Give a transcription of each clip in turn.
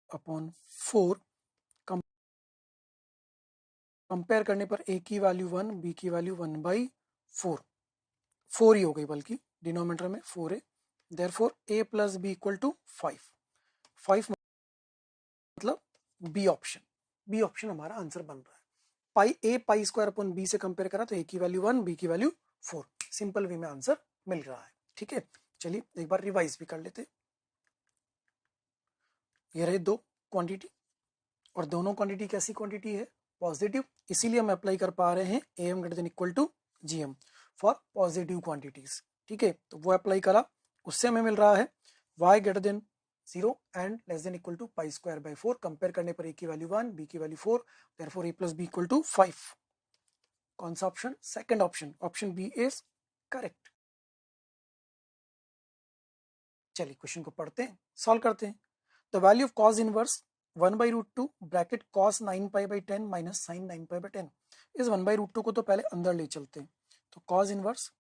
Upon 4, compare करने पर a की वैल्यू 1, b की वैल्यू 1/4, 4 ही हो गई, बल्कि डिनोमिनेटर में 4 है। Therefore a plus b equal to 5, 5 मतलब बी ऑप्शन हमारा आंसर बन रहा है। पाई स्क्वायर अपॉन बी से कंपेयर करा तो a की वैल्यू 1, b की वैल्यू 4, सिंपल वे में आंसर मिल रहा है। ठीक है, चलिए एक बार रिवाइज भी कर लेते। ये रहे दो क्वांटिटी, और दोनों क्वांटिटी कैसी क्वांटिटी है? पॉजिटिव, इसीलिए हम अप्लाई कर पा रहे हैं am greater than equal to gm for positive quantities. ठीक है, तो वो अप्लाई करा, उससे हमें मिल रहा है y greater than 0 and less than equal to pi square by 4, compare करने पर a की वैल्यू 1, b की value 4, therefore a plus b equal to 5। कौन सा option? Second option, option B is correct. चलिए क्वेश्चन को पढ़ते हैं, सॉल्व करते हैं। The value of cos inverse 1/√2 bracket cos 9π/10 minus sine 9π/10। इस 1/√2 को तो पहले अंदर ले चलते हैं, तो cos inverse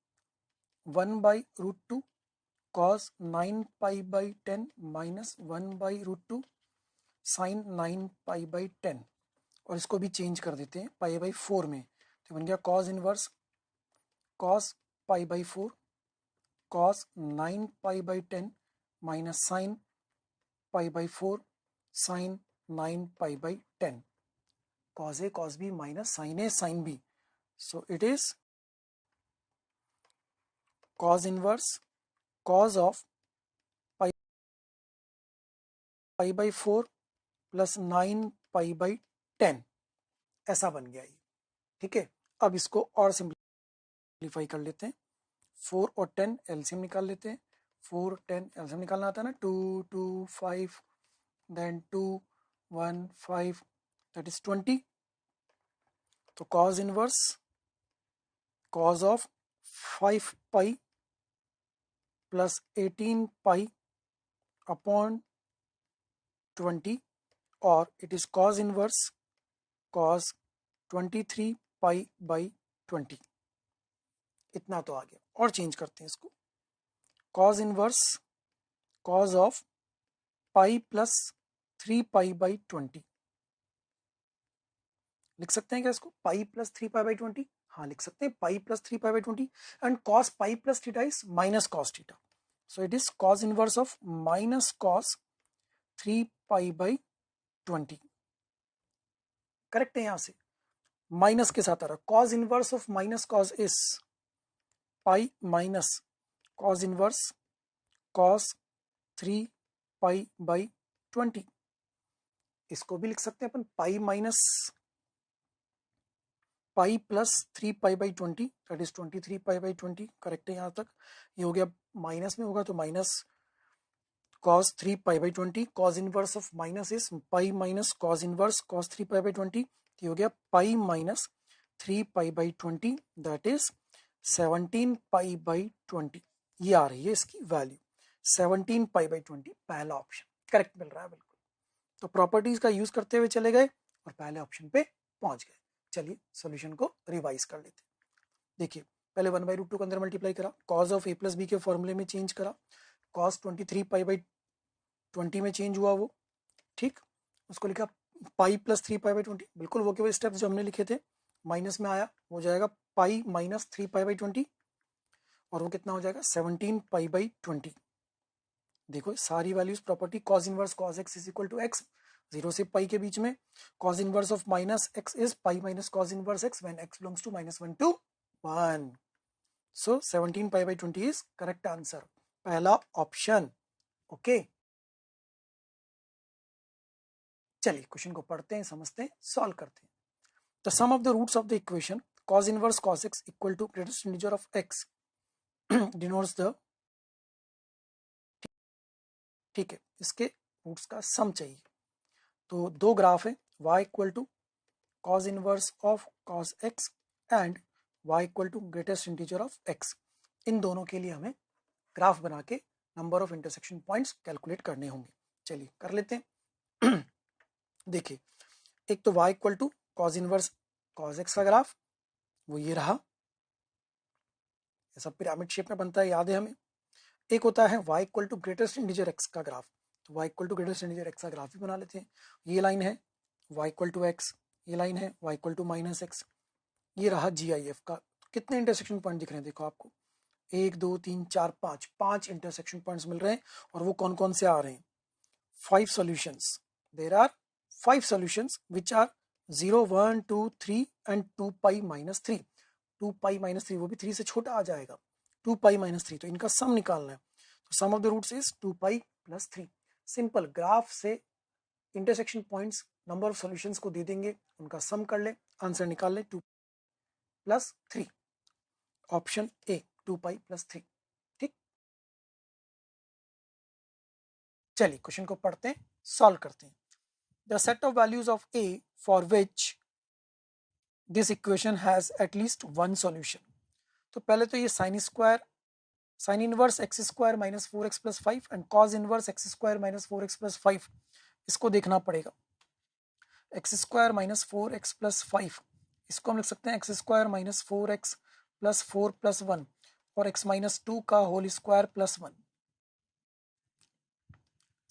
1/√2 cos 9π/10 minus 1/√2 sine 9π/10, और इसको भी चेंज कर देते हैं π/4 में, तो बन गया cos inverse cos π/4 cos 9π/10 minus sine π/4 sine 9π/10, cos a cos b minus sin a sin b, so it is cos inverse cos of π/4 plus 9π/10, ऐसा बन गया ये। ठीक है, अब इसको और सिंप्लीफाई कर लेते हैं। 4 और 10 एलसीएम निकाल लेते हैं। 4 10 एलसीएम निकालना आता है ना, 2 2 5 देन 2 1 5, दैट इज 20। तो cos inverse cos of 5 pi plus 18 pi upon 20, और it is cos inverse cos 23 pi by 20। इतना तो आ गया, और चेंज करते हैं इसको। cos inverse cos of pi plus 3 pi by 20, लिख सकते हैं क्या इसको? पाई प्लस 3 पाई बाई 20, हाँ लिख सकते हैं, pi plus 3 pi by 20, and cos pi plus theta is minus cos theta, so it is cos inverse of minus cos 3 pi by 20। Correct है, यहां से माइनस के साथ आ रहा, cos inverse of minus cos is pi minus cos inverse cos 3 pi by 20। इसको भी लिख सकते हैं अपन pi minus pi plus 3 pi by 20, that is 23 pi by 20। Correct है यहाँ तक। ये हो गया, माइनस में होगा तो minus cos 3 pi by 20, cos inverse of minus is pi minus cos inverse cos 3 pi by 20, ये हो गया pi minus 3 pi by 20, that is 17 pi by 20। ये आ रही है इसकी वैल्यू 17 पाई बाई 20, पहला ऑप्शन करेक्ट मिल रहा है बिल्कुल। तो प्रॉपर्टीज का यूज करते हुए चले गए और पहले ऑप्शन पे पहुंच गए। चलिए सॉल्यूशन को रिवाइज कर लेते हैं। देखिए, पहले 1/√2 के अंदर मल्टीप्लाई करा, cos of a plus B के फॉर्मूले में चेंज करा, cos 23 पाई बाई 20 में चेंज हुआ वो, ठीक। उसको लिखा पाई प्लस 3 पाई बाई 20, बिल्कुल वो केवल स्टेप्स जो हमने लिखे थे, माइनस में आया, हो जाएगा पाई माइनस 3 पाई बाई 20, और वो कितना हो जाएगा 17 पाई बाई 20। देखो सारी values property, cos inverse cos x is equal to x, 0 से पाई के बीच में, cos inverse of minus x is pi minus cos inverse x when x belongs to -1 to 1। So 17 pi by 20 is correct answer, पहला option. Okay, चलिए question को पढ़ते हैं, समझते हैं, सॉल्व करते हैं। The sum of the roots of the equation cos inverse cos x equal to greatest integer of x denotes the, ठीक है, इसके रूट्स का सम चाहिए। तो दो ग्राफ है, y equal to cos inverse of cos x and y equal to greatest integer of x। इन दोनों के लिए हमें ग्राफ बना के number of intersection points calculate करने होंगे। चलिए कर लेते हैं। देखिए, एक तो y equal to cos inverse cos x का ग्राफ, वो ये रहा, ये सब पिरामिड शेप में बनता है, याद है हमें। एक होता है y equal to greatest integer x का ग्राफ, तो y equal to greatest integer x का ग्राफ ही बना लेते हैं। ये लाइन है y इक्वल टू x, ये लाइन है y equal to minus x, ये रहा GIF का। कितने इंटरसेक्शन पॉइंट दिख रहे हैं देखो आपको, 1 2 3 4 5, 5 इंटरसेक्शन पॉइंट्स मिल रहे हैं। और वो कौन कौन से आ रहे हैं? 5 solutions. There are 5 solutions which are 0 1 2 3 and 2 pi minus 3। 2 pi minus 3 वो भी 3 से छोटा आ जाएगा, 2 पाई माइनस 3, तो इनका सम निकालना है। तो sum of the roots is 2 pi plus 3। Simple, graph से intersection points number of solutions को दे देंगे, उनका सम कर ले, आंसर निकाल ले, 2 plus 3। Option A 2 pi plus 3। ठीक, चलिए क्वेश्चन को पढ़ते हैं, सॉल्व करते हैं। The set of values of A for which this equation has at least one solution. तो पहले तो ये sine inverse x square minus 4x plus 5 and cause inverse x square minus 4x plus 5, इसको देखना पड़ेगा। X square minus 4x plus 5, इसको हम लिख सकते हैं X square minus 4x plus 4 plus 1 और x माइनस 2 का whole square plus 1।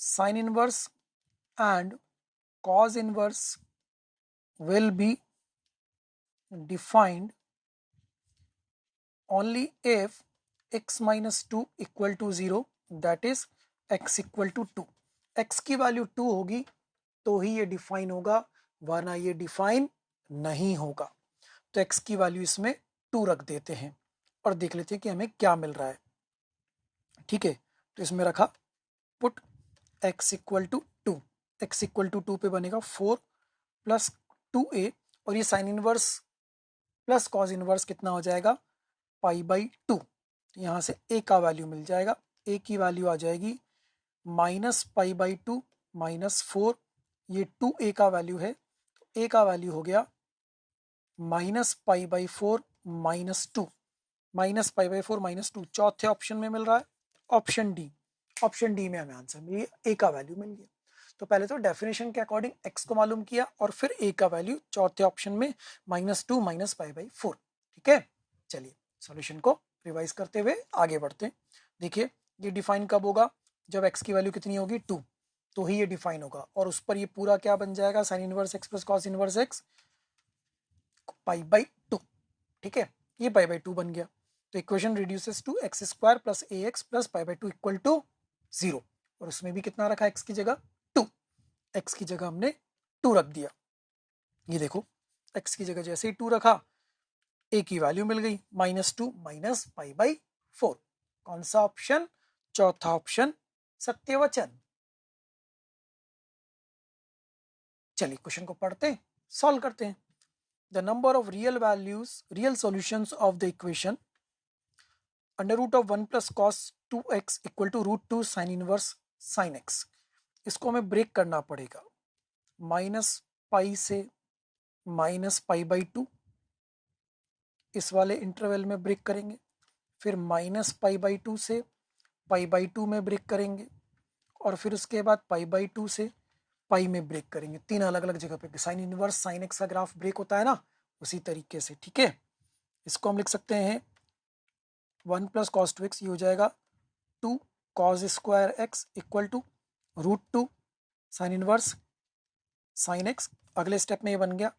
Sine inverse and cos inverse will be defined only if x minus 2 equal to 0, that is x equal to 2। x की value 2 होगी तो ही ये define होगा, वरना ये define नहीं होगा। तो x की वैल्यू इसमें 2 रख देते हैं और देख लेते हैं कि हमें क्या मिल रहा है। ठीक है, तो इसमें रखा put x equal to 2, x equal to 2 पे बनेगा 4 प्लस 2a, और ये sine inverse plus cos inverse कितना हो जाएगा, पाई बाई 2। तो यहाँ से a का वैल्यू मिल जाएगा, a की वैल्यू आ जाएगी माइनस पाई बाई 2 माइनस 4, ये 2a का वैल्यू है, तो a का वैल्यू हो गया minus pi by 4 minus 2, minus pi by 4 minus 2 चौथे ऑप्शन में मिल रहा है, ऑप्शन डी। ऑप्शन डी में हमें आंसर मिल गया, a का वैल्यू मिल गया। तो पहले तो डेफिनेशन के अकॉर्डिंग x को मालूम किया और फिर a का वैल्यू चौथे ऑप्शन में माइनस 2 माइनस पाई बाई 4। ठीक है, चलिए सॉल्यूशन को रिवाइज करते हुए आगे बढ़ते हैं। देखिए ये डिफाइन कब होगा, जब x की वैल्यू कितनी होगी 2, तो ही ये डिफाइन होगा। और उस पर ये पूरा क्या बन जाएगा, sine inverse x plus cos inverse x pi by 2। ठीक है, ये पाई बाई 2 बन गया। तो equation reduces to x square plus A X plus pi by 2 equal to 0। और उसमें भी कितना रखा, x की जगह 2, x की जगह हमने 2 रख दिया। ये देखो x की जगह जैसे ही 2 रखा, a की वैल्यू मिल गई माइनस 2 माइनस पाई बाई 4। कौन सा ऑप्शन, चौथा ऑप्शन सत्यवचन। चलिए क्वेश्चन को पढ़ते हैं, सॉल्व करते हैं। The number of real solutions of the equation under root of 1 plus cos 2x equal to root 2 sine inverse sine x। इसको हमें ब्रेक करना पड़ेगा, माइनस पाई से माइनस पाई बाई 2, इस वाले इंटरवल में ब्रेक करेंगे। फिर माइनस पाई बाई 2 से पाई बाई 2 में ब्रेक करेंगे, और फिर उसके बाद पाई बाई 2 से पाई में ब्रेक करेंगे। 3 अलग अलग जगह पे साइन इनवर्स साइन एक्स का ग्राफ ब्रेक होता है ना, उसी तरीके से। ठीक है, इसको हम लिख सकते हैं 1 प्लस कॉस 2x, ये हो जाएगा 2 cos square x equal to root 2 sine inverse sine X. अगले स्टेप में ये बन गया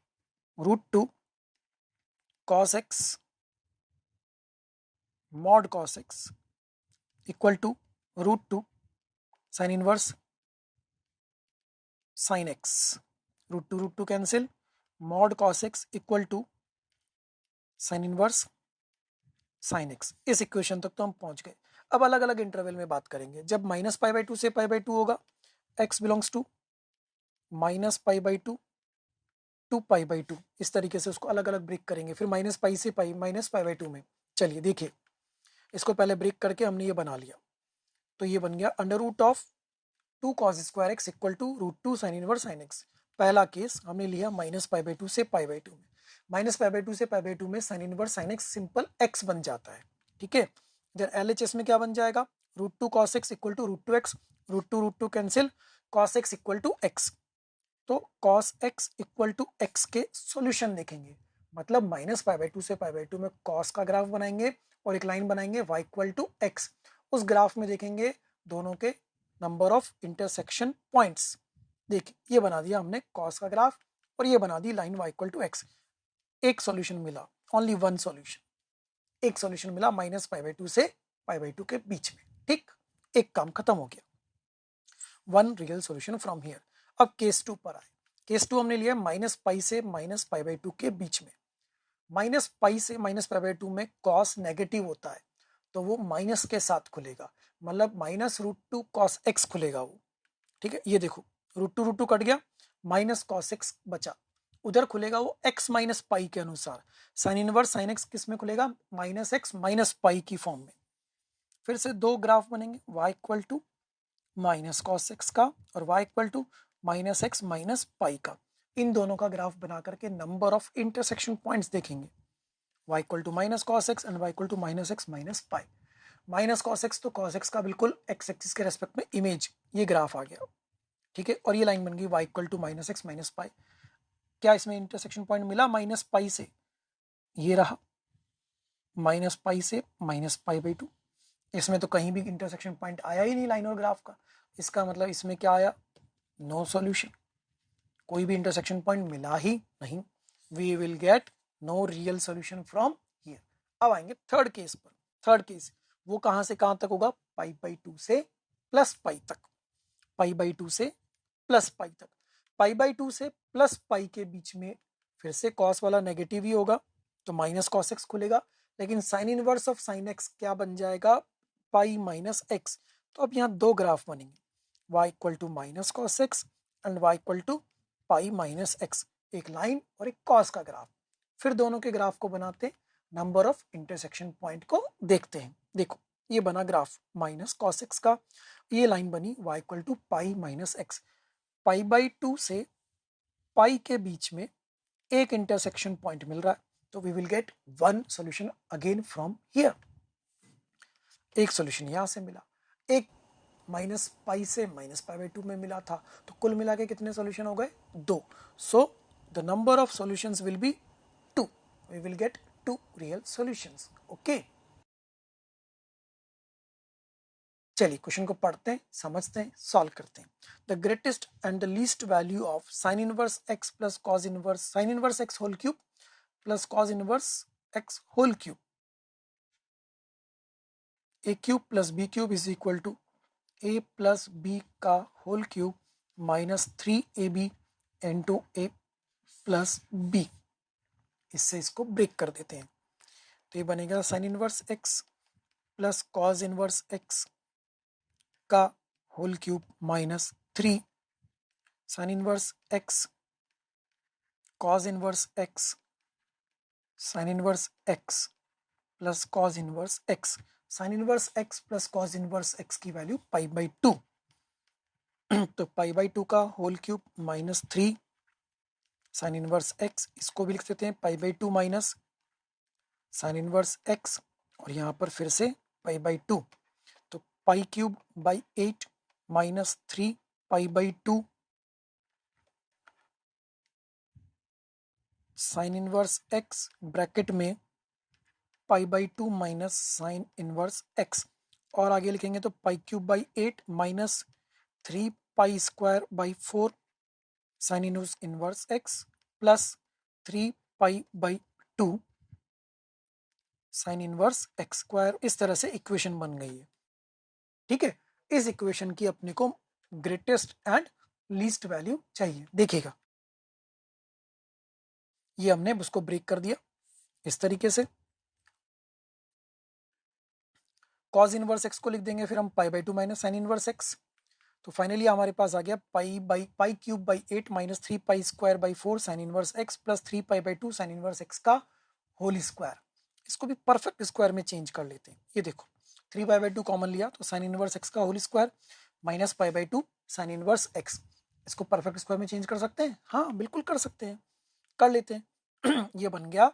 root 2 cos X mod cos x equal to root 2 sine inverse sine X. Root two cancel, mod cos x equal to sine inverse sine X. इस equation तक तो हम पहुंच गए। अब अलग अलग इंटरवल में बात करेंगे। जब माइनस पाई बाई 2 से पाई बाई 2 होगा, x belongs to minus pi by 2 to pi by 2, इस तरीके से उसको अलग अलग ब्रेक करेंगे। फिर माइनस पाई से पाई माइनस पाई बाई 2 में। चलिए देखिए, इसको पहले ब्रेक करके हमने ये बना लिया, तो ये बन गया under root of 2 cos square x equal to root 2 sine inverse sine X. पहला केस हमने लिया माइनस पाई बाई 2 से पाई बाई 2 में। माइनस पाई बाई 2 से पाई बाई 2 में sign inverse sine x simple x बन जाता है। ठीक है, इधर LHS में क्या बन जाएगा, root 2 cos x equal to root 2 x, root two cancel, cos x equal to x. तो cos x equal to x के सॉल्यूशन देखेंगे, मतलब माइनस पाई बाई 2 से पाई बाई 2 में कॉस का ग्राफ बनाएंगे और एक लाइन बनाएंगे y इक्वल टू एक्स। उस ग्राफ में देखेंगे दोनों के नंबर ऑफ इंटरसेक्शन पॉइंट्स। देखिए ये बना दिया हमने कॉस का ग्राफ और ये बना दी line y equal to x. एक सॉल्यूशन मिला, ओनली वन सॉल्यूशन, एक सॉल्यूशन मिला माइनस पाई बाई टू से पाई बाई टू के बीच में। ठीक, एक काम खत्म हो गया, one real solution from here. अब केस 2 पर आए। केस 2 हमने लिया माइनस पाई से माइनस पाई बाई टू के बीच में। माइनस पाई से माइनस पाई बाई टू में कॉस नेगेटिव होता है तो वो माइनस के साथ खुलेगा, मतलब minus root two cos X खुलेगा वो। ठीक है, ये देखो रूट टू कट गया, माइनस कॉस एक्स बचा, उधर खुलेगा वो एक्स माइनस पाई के अनुसार। साइन इनवर्स साइन एक्स किस में खुलेगा, माइनस एक्स माइनस पाई की फॉर्म में। फिर से दो ग्राफ बनेंगे, y equal to minus cos x का और y equal to minus x minus pi का। इन दोनों का ग्राफ बना करके नंबर ऑफ इंटरसेक्शन पॉइंट्स देखेंगे, y equal to minus cos x and y equal to minus x minus pi. Minus cos x तो कॉस एक्स का बिल्कुल एक्स एक्सिस के रेस्पेक्ट में इमेज, ये ग्राफ आ गया। ठीक है, और ये लाइन बन गई y equal to minus x minus pi. क्या इसमें इंटरसेक्शन पॉइंट मिला माइनस पाई से, ये रहा माइनस पाई से माइनस पाई बाई टू। इसमें तो कहीं भी इंटरसेक्शन पॉइंट आया ही नहीं लाइन और ग्राफ का, इसका मतलब इसमें क्या आया, नो सॉल्यूशन, कोई भी इंटरसेक्शन पॉइंट मिला ही नहीं। We will get no real solution from here. अब आएंगे थर्ड केस पर। थर्ड केस वो कहां से कहां तक होगा, पाई बाई टू से प्लस पाई तक, पाई बाई टू से प्लस पाई तक। पाई बाई टू से प्लस पाई के बीच में फिर से कॉस वाला नेगेटिव ही होगा तो माइनस कॉस एक्स खुलेगा, लेकिन sign inverse of sine x क्या बन जाएगा, पाई माइनस एक्स। तो अब यहाँ दो ग्राफ बनेंगे, y equal to minus cos x and y equal to pi minus x, एक लाइन और एक कॉस का ग्राफ। फिर दोनों के ग्राफ को बनाते, नंबर ऑफ इंटरसेक्शन पॉइंट को देखते हैं। देखो ये बना ग्राफ माइनस कॉस एक्स का, ये लाइन बनी y equal to pi minus x. Pi by two से पाई के बीच में एक इंटरसेक्शन पॉइंट मिल रहा है तो we will get one solution again from here. एक सॉल्यूशन यहां से मिला, एक माइनस पाई से माइनस पाई बाई टू में मिला था, तो कुल मिला के कितने सॉल्यूशन हो गए, दो। So the number of solutions will be two, we will get two real solutions. Okay, चलिए क्वेश्चन को पढ़ते हैं, समझते हैं, सॉल्व करते हैं। The greatest and the least value of sine inverse x plus cos inverse sine inverse x whole cube plus cos inverse x whole cube, a cube plus b cube is equal to a plus b का whole cube minus three A B into A plus B. इससे इसको break कर देते हैं तो ये बनेगा sine inverse x plus cos inverse x का whole cube minus three sine inverse x cos inverse x sine inverse x plus cos inverse x. Sine inverse x plus cos inverse x की value pi by two, तो pi by two का whole cube minus three sine inverse x, इसको भी लिख देते हैं pi by two minus sine inverse x, और यहाँ पर फिर से पाई बाई टू, तो pi cube by eight minus three pi by two sine inverse x bracket में pi by two minus sine inverse x, और आगे लिखेंगे तो pi cube by eight minus three pi square by four sine inverse x plus three pi by two sine inverse x square. इस तरह से equation बन गई है। ठीक है, इस इक्वेशन की अपने को ग्रेटेस्ट एंड लीस्ट वैल्यू चाहिए। देखिएगा ये हमने उसको ब्रेक कर दिया इस तरीके से, कॉज इनवर्स एक्स को लिख देंगे फिर हम pi by two minus sine inverse x, तो फाइनली हमारे पास आ गया pi cube by eight minus three pi square by four sine inverse x plus three pi by two sine inverse x का होल स्क्वायर। इसको भी perfect square में change कर लेते हैं। ये देखो three pi by two common लिया तो साइन इनवर्स एक्स का whole square minus pi by two sine inverse x, इसको परफेक्ट स्क्वायर में चेंज कर सकते हैं, हाँ बिल्कुल कर सकते हैं, कर लेते हैं। ये बन गया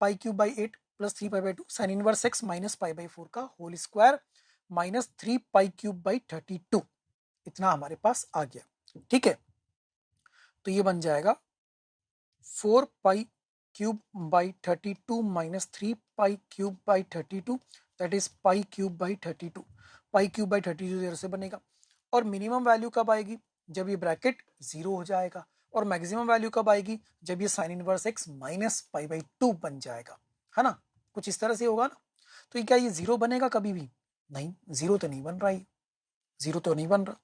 pi cube by eight plus three pi by two sine inverse x minus pi by four का whole square minus three pi cube by 32, इतना हमारे पास आ गया। ठीक है, तो ये बन जाएगा four pi cube by 32 minus three pi cube by 32, that is pi cube by 32। Pi cube by 32 इधर से बनेगा और मिनिमम वैल्यू कब आएगी, जब ये ब्रैकेट 0 हो जाएगा, और मैक्सिमम वैल्यू कब आएगी, जब ये sine inverse x minus pi by 2 बन जाएगा, है ना, कुछ इस तरह से होगा ना। तो ये क्या ये 0 बनेगा कभी भी नहीं, 0 तो नहीं बन रहा, है 0 तो नहीं बन रहा,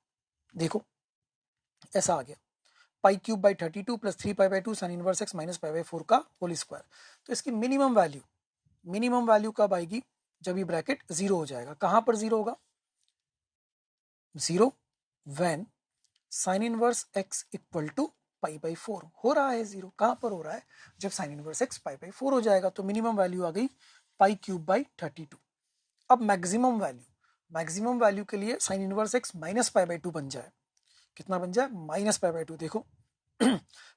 देखो ऐसा आ गया pi cube by 32 plus 3 pi by 2 sine inverse x minus pi by 4 का होल स्क्वायर। तो इसकी मिनिमम वैल्यू कब आएगी, जब ये ब्रैकेट 0 हो जाएगा। कहां पर 0 होगा, 0 when sine inverse x equal to pi by 4 हो रहा है 0, कहां पर हो रहा है, जब sine inverse x pi by 4 हो जाएगा। तो मिनिमम वैल्यू आ गई पाई क्यूब बाई 32। अब मैक्सिमम वैल्यू के लिए sign inverse x minus pi by 2 बन जाए, कितना बन जाए, माइनस पाई बाई 2। देखो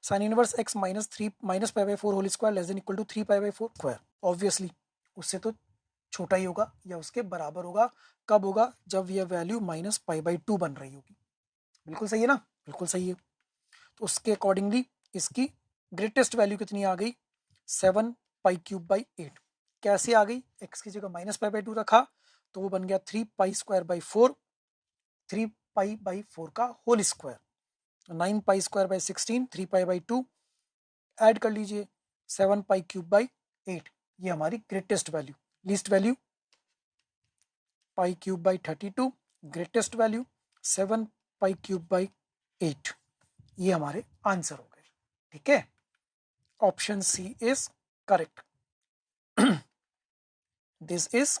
sine inverse x minus pi by 4 whole square less than equal to 3 pi by 4 square, obviously उससे तो छोटा ही होगा या उसके बराबर होगा। कब होगा, जब यह वैल्यू माइनस पाई बाई 2 बन रही होगी। बिल्कुल सही है ना, बिल्कुल सही है। तो उसके अकॉर्डिंगली इसकी ग्रेटेस्ट वैल्यू कितनी आ गई, 7 पाई क्यूब बाई 8। कैसे आ गई, x की जगह माइनस पाई बाई 2 रखा तो वो बन गया 3 pi square by 4, 3 pi by 4 का whole square, 9 pi square by 16, 3 pi by 2, add कर लीजिए 7 पाई क्यूब बाई 8। ये हमारी greatest value, least value pi cube by 32, greatest value 7 pi cube by 8। ये हमारे आंसर हो गए, ठीक है। Option C is correct. This is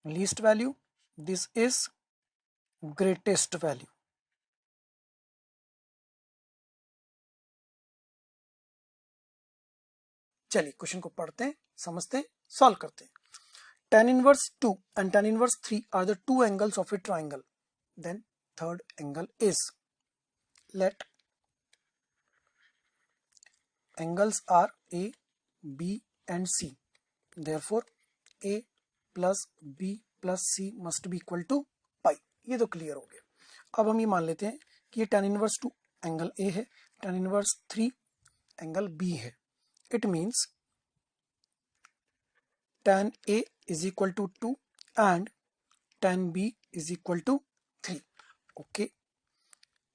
least value, this is greatest value. चलिए क्वेश्चन को पढ़ते हैं, समझते हैं, सॉल्व करते हैं। tan inverse 2 and tan inverse 3 are the two angles of a triangle. Then third angle is, let angles are A, B and C. Therefore A plus B plus C must be equal to pi. ये तो clear हो गया। अब हम ये मान लेते हैं कि ये tan inverse 2 एंगल A है, tan inverse 3 एंगल B है। It means tan A is equal to 2 and tan B is equal to 3। Okay,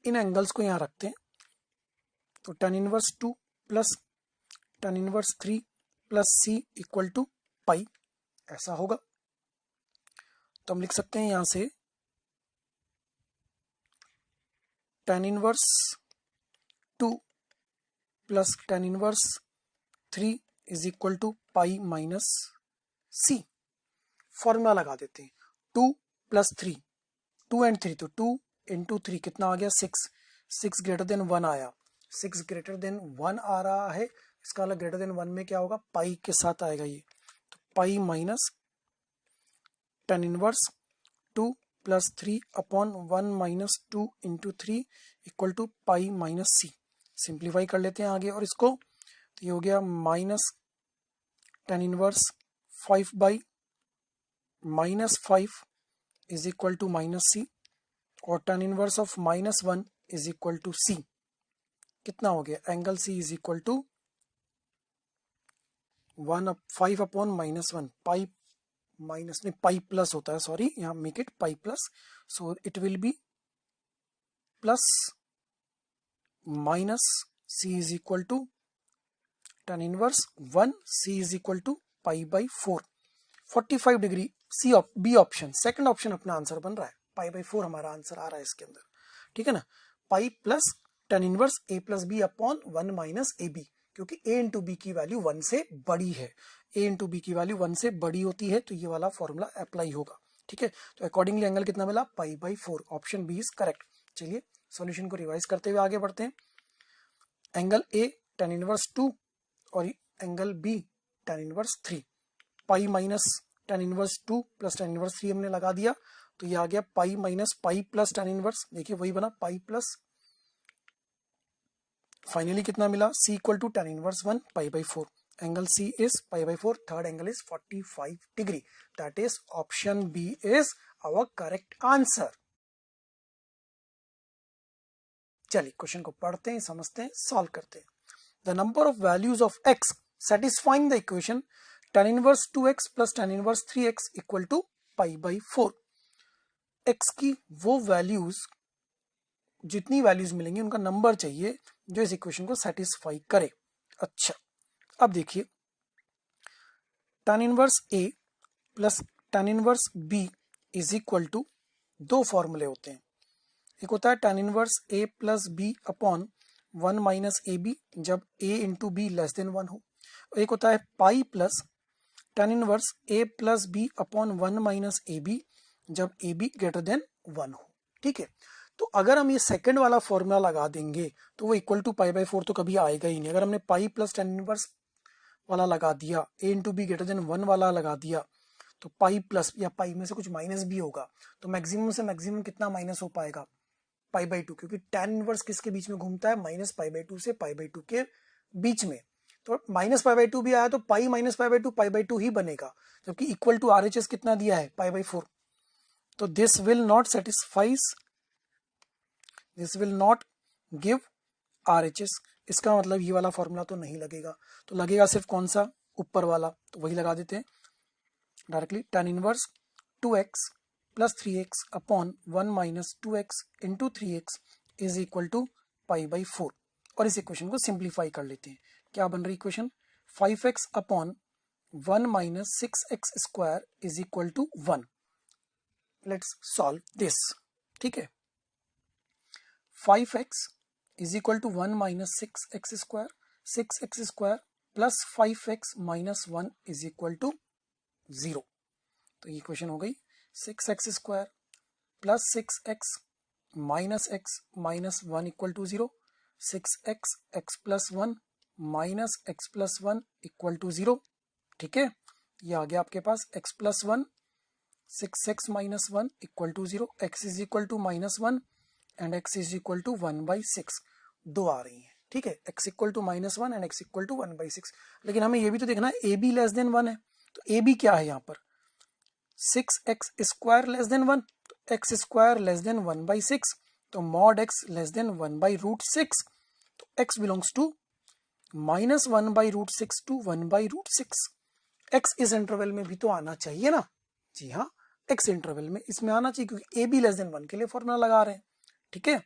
इन एंगल्स को यहाँ रखते हैं, तो tan inverse 2 plus tan inverse 3 plus C equal to pi, ऐसा होगा। तो हम लिख सकते हैं यहाँ से tan inverse 2 plus tan inverse 3 is equal to pi minus C। Formula लगा देते हैं, 2 प्लस 3, 2 एंड 3, तो 2 इंटू 3 कितना आ गया 6, 6 ग्रेटर देन 1 आया, 6 ग्रेटर देन 1 आ रहा है, इसका अलग ग्रेटर देन 1 में क्या होगा, पाई के साथ आएगा ये, तो pi minus tan inverse 2 plus 3 upon 1 minus 2 into 3 equal to pi minus C। Simplify कर लेते हैं आगे और इसको, तो ये हो गया minus tan inverse 5 by minus 5 is equal to minus C, और tan inverse of minus 1 is equal to C। कितना हो गया, angle C is equal to 5 upon minus 1, pi minus नहीं पाई प्लस होता है, सॉरी, यहाँ make it pi plus, so it will be plus minus C is equal to tan inverse 1, C is equal to pi by 4, 45 degree. B option, second option अपना answer बन रहा है, पाई by 4 हमारा answer आ रहा है इसके अंदर, ठीक है ना। Pi plus tan inverse A plus b upon 1 minus a b, क्योंकि A इंटू बी की वैल्यू 1 से बड़ी है, A इंटू बी की वैल्यू 1 से बड़ी होती है, तो ये वाला फॉर्मूला अप्लाई होगा, ठीक है। तो अकॉर्डिंगली एंगल कितना मिला, pi by 4। Option B is correct. चलिए सॉल्यूशन को रिवाइज करते हुए आगे बढ़ते हैं। एंगल A tan इनवर्स 2 और angle B tan inverse 3, pi minus tan inverse 2 plus tan inverse 3 हमने लगा दिया, तो ये आ गया pi minus pi plus tan inverse, देखिए वही बना पाई प्लस, फाइनली कितना मिला, C equal to tan inverse 1 pi by 4। Angle C is pi by 4, third angle is 45 degree, that is option B is our correct answer. चलिए question को पढ़ते हैं, समझते हैं, सॉल्व करते हैं। The number of values of x satisfying the equation tan inverse 2x plus tan inverse 3x equal to pi by 4। x की वो वैल्यूज, जितनी वैल्यूज मिलेंगी उनका नंबर चाहिए जो इस इक्वेशन को सेटिस्फाई करे। अच्छा, अब देखिए tan inverse a plus tan inverse b is equal to, दो फॉर्मूले होते हैं। एक होता है tan inverse a plus b upon 1 minus a b जब a into b less than 1 हो। एक होता है pi plus tan inverse a plus b upon 1 minus a b जब ए बी ग्रेटर देन 1 हो। ठीक है, तो अगर हम ये सेकंड वाला फॉर्मूला लगा देंगे तो वो इक्वल टू पाई बाई 4 तो कभी आएगा ही नहीं। अगर हमने पाई प्लस tan इनवर्स वाला लगा दिया, a into b greater than 1 वाला लगा दिया, तो पाई प्लस या पाई में से कुछ माइनस भी होगा, तो मैक्सिमम से मैक्सिमम कितना माइनस हो पाएगा, पाई बाई 2, क्योंकि tan इनवर्स किसके बीच में घूमता है, माइनस पाई बाई 2 से पाई बाई 2 के बीच में। तो माइनस पाई बाई 2 भी आया तो पाई माइनस पाई बाई 2 ही बनेगा, जबकि इक्वल टू RHS कितना दिया है, पाई बाई 4। तो this will not satisfies, this will not give RHS। इसका मतलब ये वाला फॉर्मूला तो नहीं लगेगा, तो लगेगा सिर्फ कौन सा, ऊपर वाला, तो वही लगा देते हैं directly. tan inverse 2x plus 3x upon 1 minus 2x into 3x is equal to pi by 4। और इस इक्वेशन को सिंप्लीफाई कर लेते हैं। क्या बन रही equation, 5x upon 1 minus 6x square is equal to 1। Let's solve this. ठीक है, 5x is equal to 1 minus 6x square, 6x square plus 5x minus 1 is equal to 0। तो ये इक्वेशन हो गई 6x square plus 6x minus x minus 1 equal to 0, 6x x plus 1 minus x plus 1 equal to 0। ठीक है, ये आ गया आपके पास x plus 1, 6x minus 1 equal to 0, x is equal to minus 1 and x is equal to 1/6, दो आ रही है। ठीक है, x equal to minus 1 and x equal to 1/6। लेकिन हमें ये भी तो देखना है a b लेस देन 1 है, तो a b क्या है यहाँ पर, 6x स्क्वायर लेस देन 1, तो x स्क्वायर लेस देन 1/6, तो मॉड x लेस देन 1/√6, तो x belongs to minus 1/√6 to 1/√6। x इस इंटरवल में भी तो आना चाहिए ना, जी हाँ, x इंटरवल में इसमें आना चाहिए, क्योंकि a b लेस देन 1 के लिए फॉर्मूला लगा रहे हैं। ठीक है,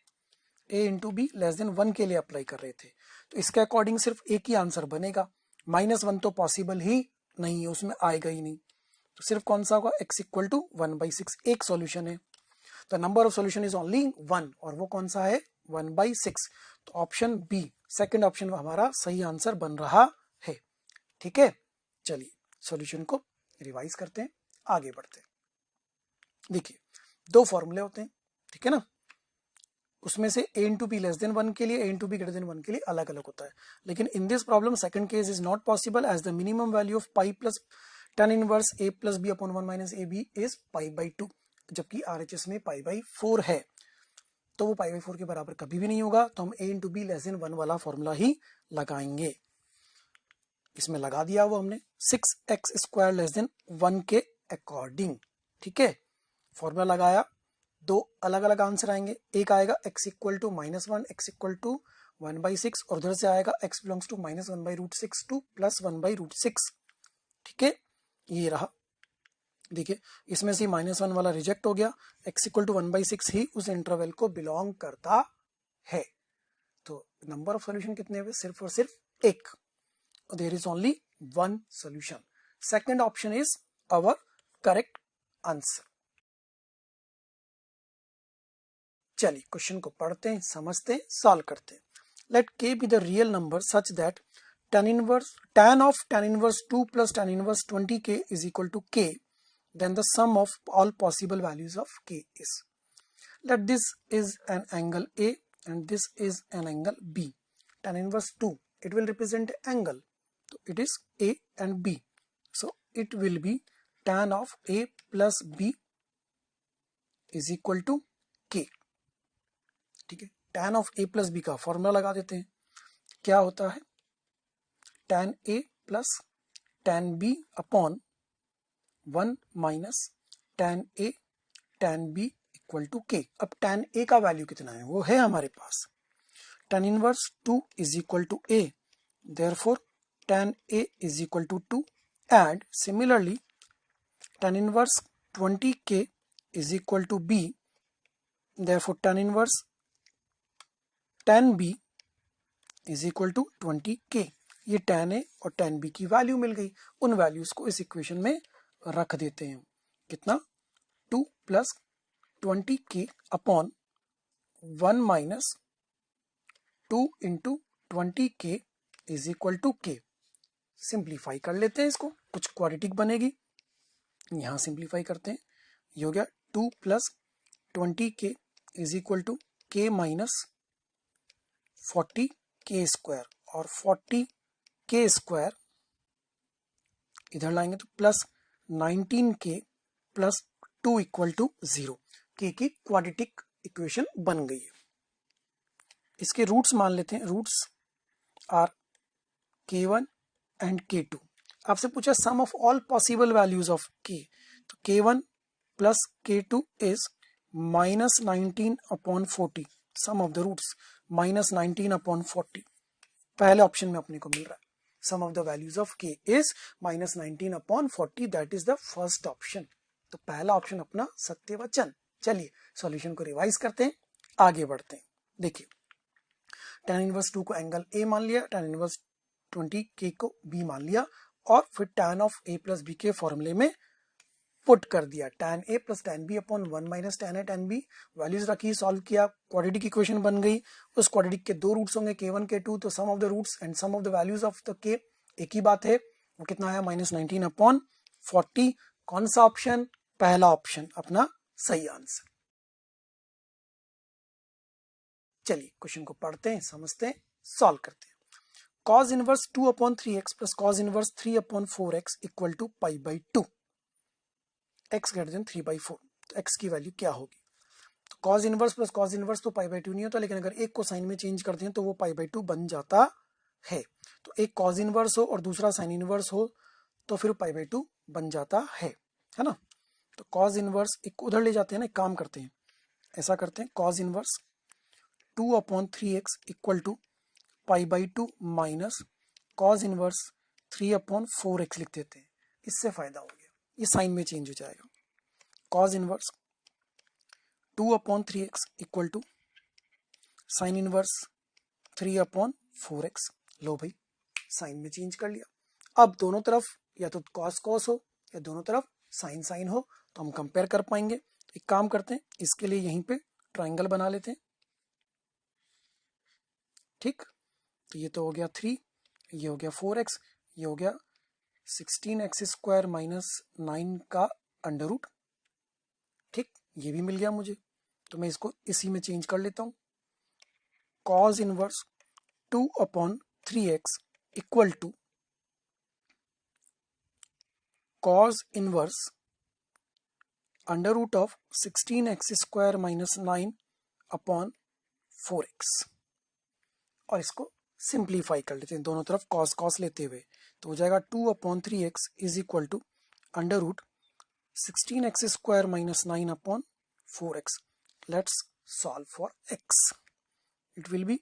a into b less than 1 के लिए अप्लाई कर रहे थे, तो इसके अकॉर्डिंग सिर्फ एक ही आंसर बनेगा, -1 तो पॉसिबल ही नहीं है, उसमें आएगा ही नहीं, तो सिर्फ कौन सा होगा, x इक्वल टू 1/6। एक सॉल्यूशन है, the number of solution is only 1, और वो कौन सा है, 1/6। तो ऑप्शन बी, सेकंड ऑप्शन हमारा सही आंसर बन रहा है। ठीक है, चलिए सॉल्यूशन को रिवाइज करते हैं, आगे बढ़ते हैं। देखिए दो फॉर्मूले होते हैं, ठीक है ना, उसमें से a into b less than 1 के लिए, a into b greater than 1 के लिए अलग अलग होता है। लेकिन in this problem second case is not possible, as the minimum value of pi plus tan inverse a plus b upon 1 minus a b is pi by 2, जबकि RHS में pi by 4 है, तो वो पाई बाई 4 के बराबर कभी भी नहीं होगा, तो हम a into b less than 1 वाला फॉर्मूला ही लगाएंगे। इसमें लगा दिया वो हमने 6x स्क्वायर लेस देन 1 के अकॉर्डिंग। ठीक है, फॉर्मूला लगाया, दो अलग अलग आंसर आएंगे, एक आएगा x equal to -1, x equal to 1/6, और उधर से आएगा x belongs to -1/√6 to plus 1/√6। ठीक है, ये रहा। देखिए इसमें से -1 वाला रिजेक्ट हो गया, x इक्वल टू 1/6 ही उस इंटरवल को बिलोंग करता है। तो नंबर ऑफ सॉल्यूशन कितने हुए, सिर्फ और सिर्फ एक, there is only one solution. Second option is our correct answer. चलिए क्वेश्चन को पढ़ते हैं, समझते हैं, सॉल्व करते हैं। Let k be the real number such that tan of tan inverse 2 plus tan inverse 20k is equal to k, then the sum of all possible values of k is. Let this is an angle A and this is an angle B. Tan inverse 2, it will represent angle, so it is A and B, so it will be tan of A plus B is equal to k. ठीक है, tan of a plus b का formula लगा देते हैं, क्या होता है, tan a plus tan b upon 1 minus tan a tan b equal to k। अब tan a का वैल्यू कितना है, वो है हमारे पास tan inverse 2 is equal to a, therefore tan a is equal to 2, and similarly tan inverse 20k is equal to b, therefore tan inverse tan b is equal to 20k। ये tan a और tan b की value मिल गई। उन values को इस equation में रख देते हैं। कितना, 2 plus 20k upon 1 minus 2 into 20k is equal to k। Simplify कर लेते हैं इसको, कुछ क्वाड्रेटिक बनेगी, यहां सिंप्लीफाई करते हैं। ये हो गया 2 plus 20k is equal to k minus 40k square, और 40k स्क्वायर इधर लाएंगे तो plus 19k plus 2 equal to 0। k की क्वाड्रेटिक इक्वेशन बन गई है। इसके रूट्स मान लेते हैं। Roots are k1 and k2। आपसे पूछा sum of all possible values of k, तो k1 plus k2 is minus 19 upon 40। Sum of the roots minus 19 upon 40 पहले ऑप्शन में अपने को मिल रहा है। Sum of the values of k is minus 19 upon 40, that is the first option. तो पहला ऑप्शन अपना सत्य वचन। चलिए सॉल्यूशन को रिवाइज करते हैं, आगे बढ़ते हैं। देखिए tan इनवर्स 2 को एंगल a मान लिया, tan इनवर्स 20k को b मान लिया, और फिर tan of a plus b के फॉर्मूले में पुट कर दिया। tan a plus tan b upon 1 minus tan a tan b, values रखी, सॉल्व किया, क्वाड्रेटिक इक्वेशन बन गई। उस क्वाड्रेटिक के दो रूट्स होंगे k1 k2, तो sum of the roots and sum of the values of the k एक ही बात है। वो कितना है, माइनस 19 अपॉन 40। कौन सा ऑप्शन, पहला ऑप्शन अपना सही आंसर। चलिए क्वेश्चन को पढ़ते हैं, समझते हैं, सॉल्व करते हैं। cos inverse 2 upon 3x plus cos inverse 3 upon 4x equal to pi by 2, x greater than 3/4। तो x की वैल्यू क्या होगी। तो cos इनवर्स प्लस cos इनवर्स तो पाई बाई 2 नहीं होता, लेकिन अगर एक को साइन में चेंज करते हैं तो वो पाई बाई 2 बन जाता है। तो एक cos इनवर्स हो और दूसरा साइन इनवर्स हो तो फिर पाई बाई 2 बन जाता है ना। तो cos इनवर्स एक उधर ले जाते हैं ना, एक काम करते हैं, ऐसा करते हैं, cos inverse 2 upon 3x equal to pi by 2 minus cos inverse 3 upon 4x लिख देते हैं। इससे फायदा हो गया, ये साइन में चेंज हो जाएगा। cos inverse 2 upon 3x equal to sine inverse 3 upon 4x। लो भाई, साइन में चेंज कर लिया। अब दोनों तरफ या तो cos cos हो या दोनों तरफ साइन साइन हो, तो हम कंपेयर कर पाएंगे। एक काम करते हैं, इसके लिए यहीं पे ट्राइंगल बना लेते हैं। ठीक, तो ये तो हो गया 3, ये हो गया 4x, ये हो गया 16x स्क्वायर माइनस 9 का अंडर रूट। ठीक, ये भी मिल गया मुझे, तो मैं इसको इसी में चेंज कर लेता हूँ। cos inverse 2 upon 3x equal to cos inverse under root of 16x square minus 9 upon 4x, और इसको सिंप्लीफाई कर लेते हैं दोनों तरफ cos cos लेते हुए। तो हो जाएगा 2 upon 3x is equal to under root 16x square minus 9 upon 4x। Let's solve for x। It will be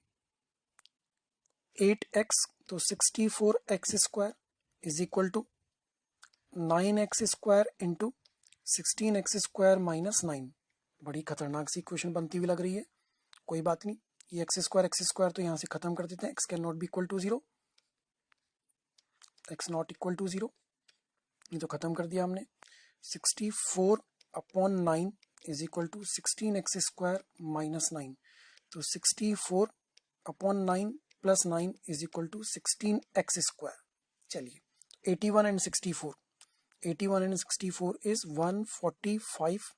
8x, तो 64x square is equal to 9x square into 16x square minus 9। बड़ी खतरनाक सी equation बनती हुई लग रही है, कोई बात नहीं, ये एक्स स्क्वायर तो यहाँ से खत्म कर देते हैं। x can not be equal to 0, x not equal to 0, ये तो खत्म कर दिया हमने। 64 upon 9 is equal to 16x square minus 9, तो 64 upon 9 plus 9 is equal to 16x square. चलिए 81 and 64, 81 and 64 is 145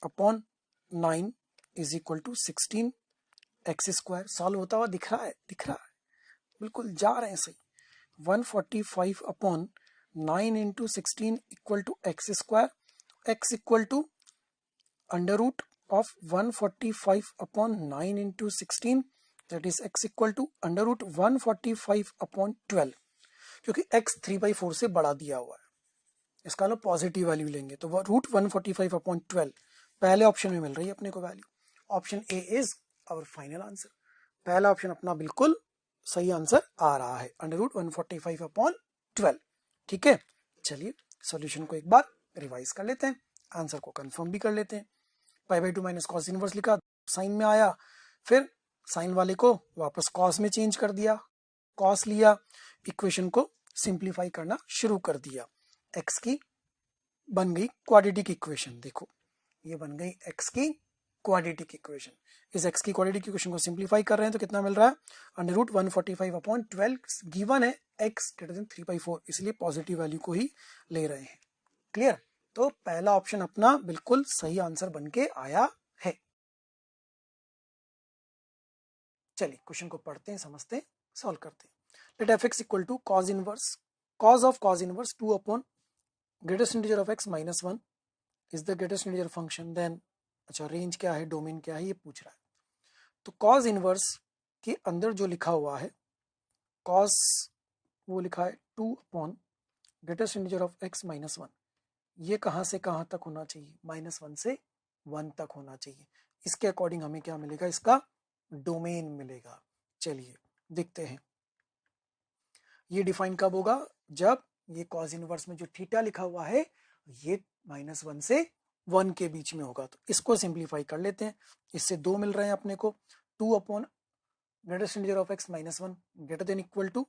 upon 9 is equal to 16x square. Solve होता हुआ दिख रहा है, बिल्कुल जा रहे हैं सही। 145 upon 9 into 16 equal to x square, x equal to under root of 145 upon 9 into 16, that is x equal to under root 145 upon 12, क्योंकि एक्स 3/4 से बढ़ा दिया हुआ है, इसका लो पॉजिटिव वैल्यू लेंगे तो रूट 145 अपॉन 12 पहले ऑप्शन में मिल रही है अपने को value. Option A is our final answer. पहला ऑप्शन अपना बिल्कुल सही आंसर आ रहा है, अंडर रूट 145 अपॉन 12। ठीक है, चलिए सॉल्यूशन को एक बार रिवाइज कर लेते हैं, आंसर को कंफर्म भी कर लेते हैं। Pi by 2 minus cos inverse लिखा, साइन में आया, फिर साइन वाले को वापस कॉस में चेंज कर दिया, कॉस लिया, इक्वेशन को सिंप्लीफाई करना शुरू कर दिया। एक्स की बन गई क्वाड्रेटिक इक्वेशन। देखो ये बन गई एक्स की क्वाड्रेटिक इक्वेशन। इस एक्स की क्वाड्रेटिक इक्वेशन को सिंप्लीफाई कर रहे हैं तो कितना मिल रहा है, अंडर रूट 145/12 गिवन है एक्स ग्रेटर देन 3/4, इसलिए पॉजिटिव वैल्यू को ही ले रहे हैं। क्लियर? तो पहला ऑप्शन अपना बिल्कुल सही आंसर बन के आया है। चलिए क्वेश्चन को पढ़ते हैं, समझते हैं, सॉल्व करते हैं। Let f x equal to cos inverse cos of cos inverse 2 upon greatest integer of x minus 1 is the greatest integer function, then अच्छा रेंज क्या है, डोमेन क्या है, ये पूछ रहा है। तो cos इनवर्स के अंदर जो लिखा हुआ है cos, वो लिखा है 2 upon greatest integer of x minus 1, ये कहाँ से कहाँ तक होना चाहिए, -1 से 1 तक होना चाहिए। इसके अकॉर्डिंग हमें क्या मिलेगा, इसका डोमेन मिलेगा। चलिए देखते हैं ये डिफाइन कब होगा, जब ये कॉस इनवर्स में जो थीटा लिखा हुआ है ये -1 से 1 के बीच में होगा। तो इसको सिंप्लीफाई कर लेते हैं, इससे 2 मिल रहे हैं अपने को, 2 upon greatest integer of x minus 1 greater than equal to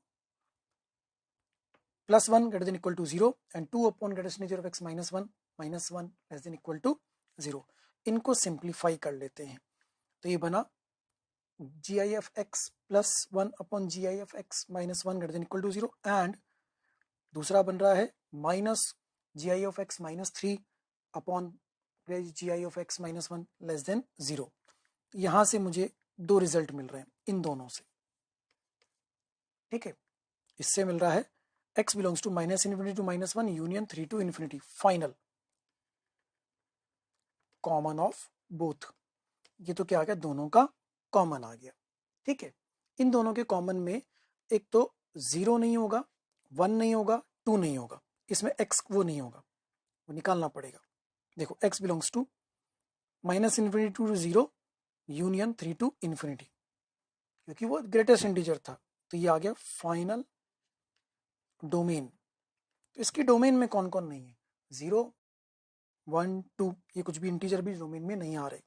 +1 greater than equal to 0 and 2 upon greatest integer of x minus 1 less than equal to 0। इनको सिंप्लीफाई कर लेते हैं तो ये बना GIF(x) +1 upon GIF(x minus 1 greater than equal to 0 and दूसरा बन रहा है minus GI(x minus 3 upon GI(x minus 1 less than 0। यहां से मुझे दो रिजल्ट मिल रहे हैं इन दोनों से, ठीक है। इससे मिल रहा है x belongs to -∞ to -1 union 3 to ∞, final common of both. ये तो क्या आ गया, दोनों का कॉमन आ गया, ठीक है। इन दोनों के कॉमन में एक तो 0 नहीं होगा, 1 नहीं होगा, 2 नहीं होगा, इसमें x वो नहीं होगा, वो निकालना पड़ेगा। देखो x belongs to -∞ to 0 union 3 to ∞, क्योंकि वो ग्रेटेस्ट इंटीजर था, तो ये आ गया फाइनल डोमेन। तो इसकी डोमेन में कौन कौन नहीं है, 0 1 2, ये कुछ भी इंटीजर भी डोमेन में नहीं आ रहे,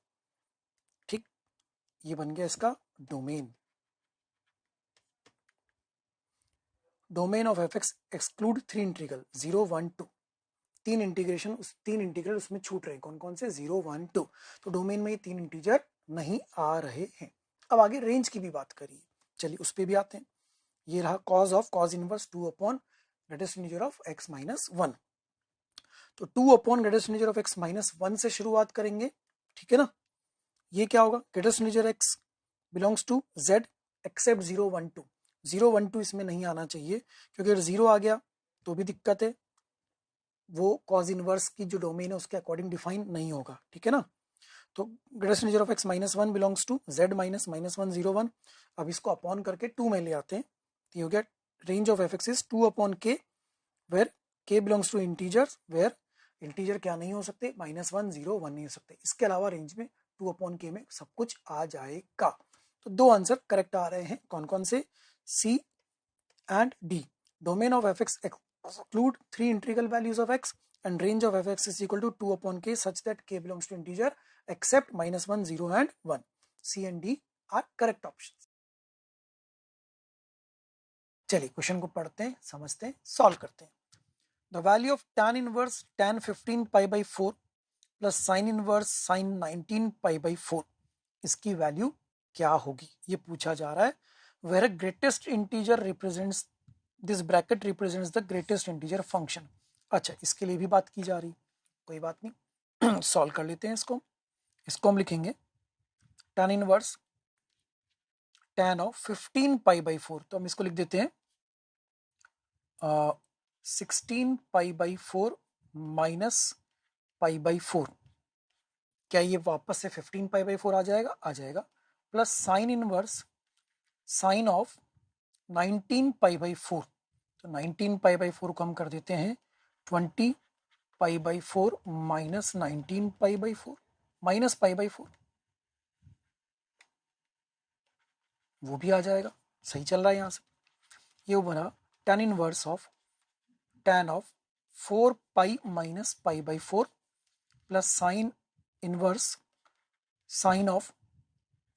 ठीक। ये बन गया इसका domain. Domain of f x exclude 3 integral 0 1 2, तीन इंटीग्रल उसमें छूट रहे हैं, कौन कौन से, 0 1 2। तो डोमेन में ये 3 इंटीजर नहीं आ रहे हैं। अब आगे रेंज की भी बात करिए, चलिए उस पर भी आते हैं। ये रहा cause of cos inverse 2 upon greatest integer of x minus 1। तो 2 upon greatest integer of x minus 1 से शुरुआत करेंगे, ठीक है ना। ये क्या होगा, greatest integer x belongs to z except 0 1 2। 0 1 2 इसमें नहीं आना चाहिए, क्योंकि अगर 0 आ गया तो भी दिक्कत है, वो कॉज इनवर्स की जो डोमेन है उसके अकॉर्डिंग डिफाइन नहीं होगा, ठीक है ना। तो greatest integer of x minus 1 belongs to z minus -1 0 1। अब इसको अपॉन करके 2 में ले आते हैं, तो ये हो गया range of f x is 2 upon k, where k belongs to integers, where integer क्या नहीं हो सकते, -1 0 1 नहीं हो सकते। इसके अलावा रेंज में 2 अपॉन k में सब कुछ आ जाएगा। तो दो आंसर करेक्ट आ रहे हैं, कौन कौन से, C and D। Domain of f x exclude 3 integral values of x and range of fx is equal to 2 upon k such that k belongs to integer except -1 0 and 1। C and D are correct options। चलिए question को पढ़ते हैं, समझते हैं, solve करते हैं। The value of tan inverse tan 15 π/4 plus sin inverse sin 19 π/4, इसकी value क्या होगी, ये पूछा जा रहा है। Where greatest integer represents this bracket represents the greatest integer function. अच्छा इसके लिए भी बात की जा रही, कोई बात नहीं सॉल्व कर लेते हैं इसको। इसको हम लिखेंगे tan इनवर्स tan ऑफ 15 π/4, तो हम इसको लिख देते हैं 16 π/4 माइनस π/4। क्या ये वापस से 15 π/4 आ जाएगा, आ जाएगा। Plus sine inverse sine of 19 π/4, तो 19 π/4 को हम कर देते हैं 20 π/4 माइनस 19 π/4 माइनस π/4, वो भी आ जाएगा, सही चल रहा है यहाँ से। ये बना tan inverse of tan of 4 pi minus π/4 plus sine inverse sine of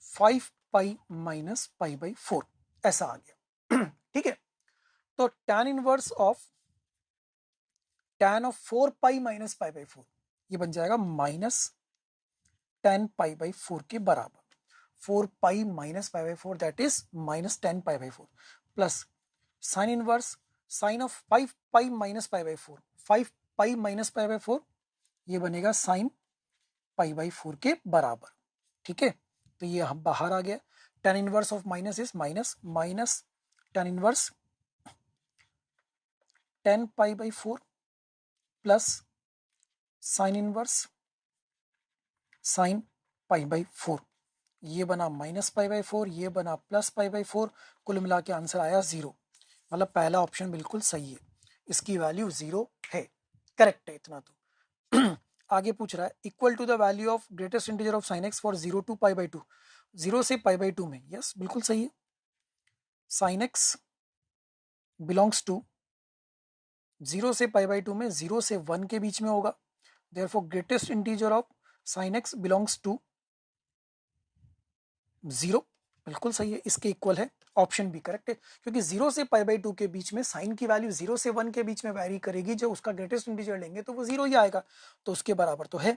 5 pi minus pi by 4, ऐसा आ गया। ठीक है, तो tan inverse of tan of 4 pi minus pi by 4 ये बन जाएगा माइनस tan पाई बाई 4 के बराबर। 4 pi minus pi by 4 that is minus tan pi by 4 plus sine inverse sine of 5 pi minus pi by 4, 5 pi minus pi by 4 ये बनेगा sine pi by 4 के बराबर। ठीक है, तो ये हम बाहर आ गया। tan inverse of minus is minus minus tan inverse 10 pi by 4 plus sine inverse sine pi by 4, ये बना माइनस पाई बाई 4, ये बना प्लस पाई बाई 4, कुल मिला के आंसर आया 0। मतलब पहला ऑप्शन बिल्कुल सही है, इसकी वैल्यू 0 है, करेक्ट है इतना तो। आगे पूछ रहा है equal to the value of greatest integer of sine x for 0 to pi by 2, 0 से पाई बाई 2 में, यस बिल्कुल सही है। साइन एक्स बिलोंग्स टू 0 से पाई बाई 2 में 0 से 1 के बीच में होगा, therefore greatest integer of sine x belongs to 0, बिल्कुल सही है, इसके इक्वल है, ऑप्शन बी करेक्ट है, क्योंकि 0 से पाई बाई 2 के बीच में साइन की वैल्यू 0 से 1 के बीच में वैरी करेगी, जो उसका ग्रेटेस्ट इंटीजर लेंगे तो वो 0 ही आएगा, तो उसके बराबर तो है।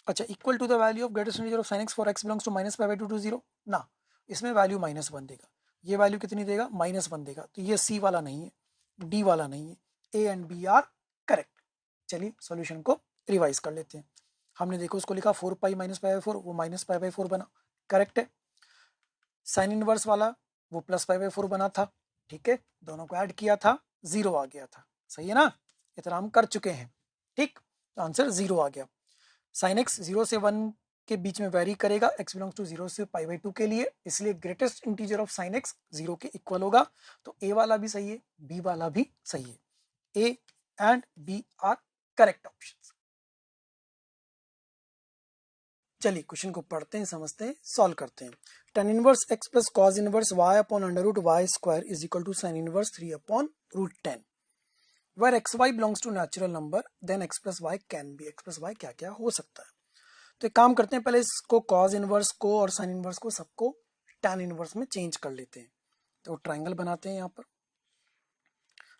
अच्छा, equal to the value of greatest integer of sine x for x belongs to minus pi by 2 to 0 ना, इसमें वैल्यू -1 देगा, ये वैल्यू कितनी देगा -1 देगा, तो ये सी वाला नहीं है, डी वाला नहीं है, A and B are correct. चलिए सॉल्यूशन को रिवाइज कर लेते हैं। हमने देखो उसको लिखा 4 पाई माइनस पाई बाई 4, वो माइनस पाई बाई 4 बना, करेक्ट है। साइन इनवर्स वाला वो प्लस पाई बाई 4 बना था, ठीक है, दोनों को ऐड किया था 0 आ गया था, सही है ना, इतना हम कर चुके हैं, ठीक, तो आंसर 0 आ गया। साइन एक्स 0 से 1 के बीच में वेरी करेगा, एक्स बिलोंग्स टू 0 से पाई बाई 2 के लिए, इसलिए greatest integer of sine x 0 के इक्वल होगा, तो ए वाला भी सही है, बी वाला भी सही है, A and B are correct options. चलिए क्वेश्चन को पढ़ते हैं, समझते हैं, सॉल्व करते हैं। tan inverse x plus cos inverse y upon under root y square is equal to sin inverse 3 upon root 10 where xy belongs to natural number then x plus y can be, x plus y क्या क्या हो सकता है। तो एक काम करते हैं, पहले इसको cos इनवर्स को और sin इनवर्स को सबको tan इनवर्स में चेंज कर लेते हैं। तो ट्राइंगल बनाते हैं, यहाँ पर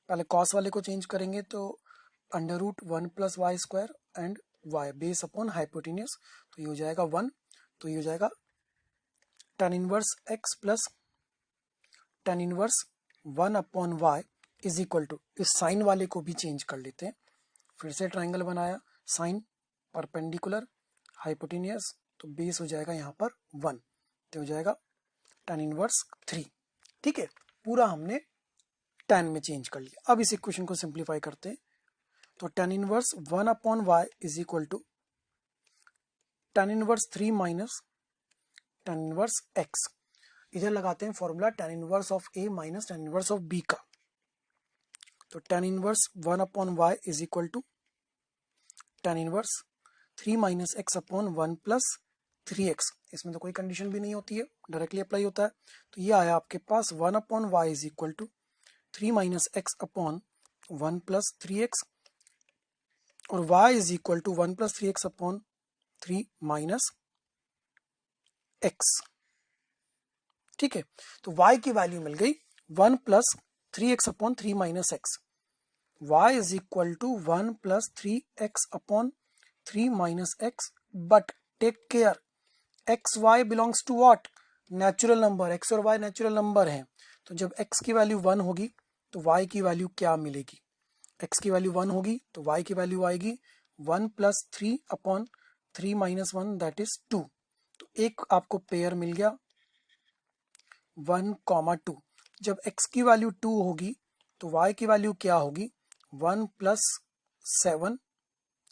पहले cos वाले को चेंज करेंगे तो under root 1 plus y square and y base upon hypotenuse, तो ये हो जाएगा 1, तो ये हो जाएगा tan inverse x plus tan inverse 1 upon y is equal to, इस साइन वाले को भी चेंज कर लेते हैं, फिर से ट्राइंगल बनाया, साइन परपेंडिकुलर हाइपोटेनियस, तो बेस हो जाएगा यहाँ पर 1, तो हो जाएगा tan इनवर्स 3, ठीक है, पूरा हमने tan में चेंज कर लिया। अब इस इक्वेशन को सिंप्लीफाई करते हैं, तो tan inverse 1 upon y is equal to tan inverse 3 minus tan inverse x, इधर लगाते हैं formula tan inverse of a minus tan inverse of b का, तो tan inverse 1 upon y is equal to tan inverse 3 minus x upon 1 plus 3x, इसमें तो कोई condition भी नहीं होती है, डायरेक्टली अप्लाई होता है, तो ये आया आपके पास 1 upon y is equal to 3 minus x upon 1 plus 3x, और y is equal to 1 plus 3x upon 3 minus x, ठीक है, तो y की वैल्यू मिल गई 1 plus 3x upon 3 minus x, y is equal to 1 plus 3x upon 3 minus x, but take care, x y belongs to what, natural number, x और y natural number हैं, तो जब x की value 1 होगी तो y की value क्या मिलेगी, x की वैल्यू 1 होगी तो y की वैल्यू आएगी 1 plus 3 upon 3 minus 1 that is 2, तो एक आपको पेयर मिल गया 1,2, जब x की वैल्यू 2 होगी तो y की वैल्यू क्या होगी 1 plus 7,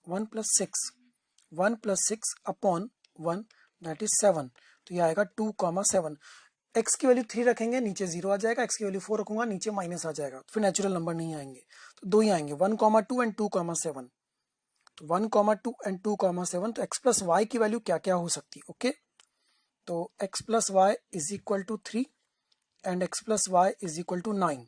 1 plus 6, 1 plus 6 upon 1 that is 7, तो ये आएगा 2,7, x की वैल्यू 3 रखेंगे नीचे 0 आ जाएगा, x की वैल्यू 4 रखूंगा नीचे माइनस आ जाएगा, फिर नेचुरल नंबर नहीं आएंगे, तो दो ही आएंगे 1,2 एंड 2,7, तो 1,2 एंड 2,7, तो x प्लस वाई की वैल्यू क्या क्या हो सकती है, ओके, तो x plus y is equal to 3 and x plus y is equal to 9,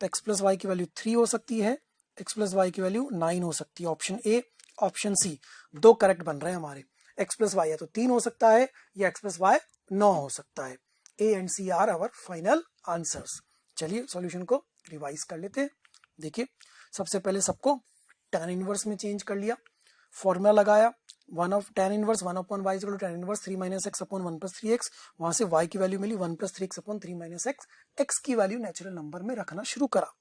तो x प्लस वाई की वैल्यू 3 हो सकती है, x प्लस वाई की वैल्यू 9 हो सकती है, ऑप्शन ए ऑप्शन सी, दो करेक्ट बन रहे हैं हमारे। x प्लस वाई या तो 3 हो सकता है या x प्लस वाई 9 हो सकता है। A and C are our final answers. चलिए सॉल्यूशन को रिवाइज कर लेते हैं। देखिए सबसे पहले सबको tan इनवर्स में चेंज कर लिया, फॉर्मूला लगाया, one of tan inverse 1 upon y equal to tan inverse 3 minus x upon 1 plus 3x, वहां से y की वैल्यू मिली 1 plus 3x upon 3 minus x, x की वैल्यू नेचुरल नंबर में रखना शुरू करा।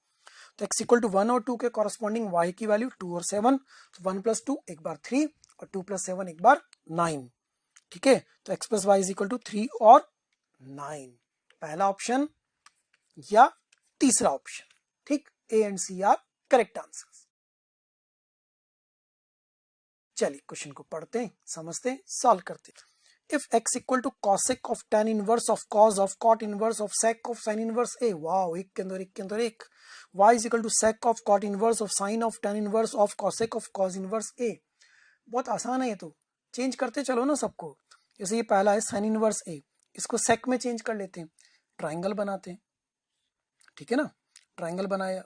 तो x इक्वल टू 1 और 2 के कॉरस्पॉन्डिंग y की वैल्यू 2 और 7, तो 1 प्लस 2 एक बार 3 और 2 प्लस 7 एक बार 9। ठीक है, तो x plus y is equal to 3 और 9, पहला ऑप्शन या तीसरा ऑप्शन। ठीक, A and C are correct answers. चलिए क्वेश्चन को पढ़ते हैं, समझते हैं, सॉल्व करते हैं। If x equal to cosec of tan inverse of cos of cot inverse of sec of sin inverse a, wow, एक के अंदर एक। y is equal to sec of cot inverse of sin of tan inverse of cosec of cos inverse a। बहुत आसान है ये तो, change करते चलो ना सबको। जैसे ये पहला है sin inverse a, इसको sec में चेंज कर लेते हैं, ट्राइंगल बनाते हैं। ठीक है ना, ट्राइंगल बनाया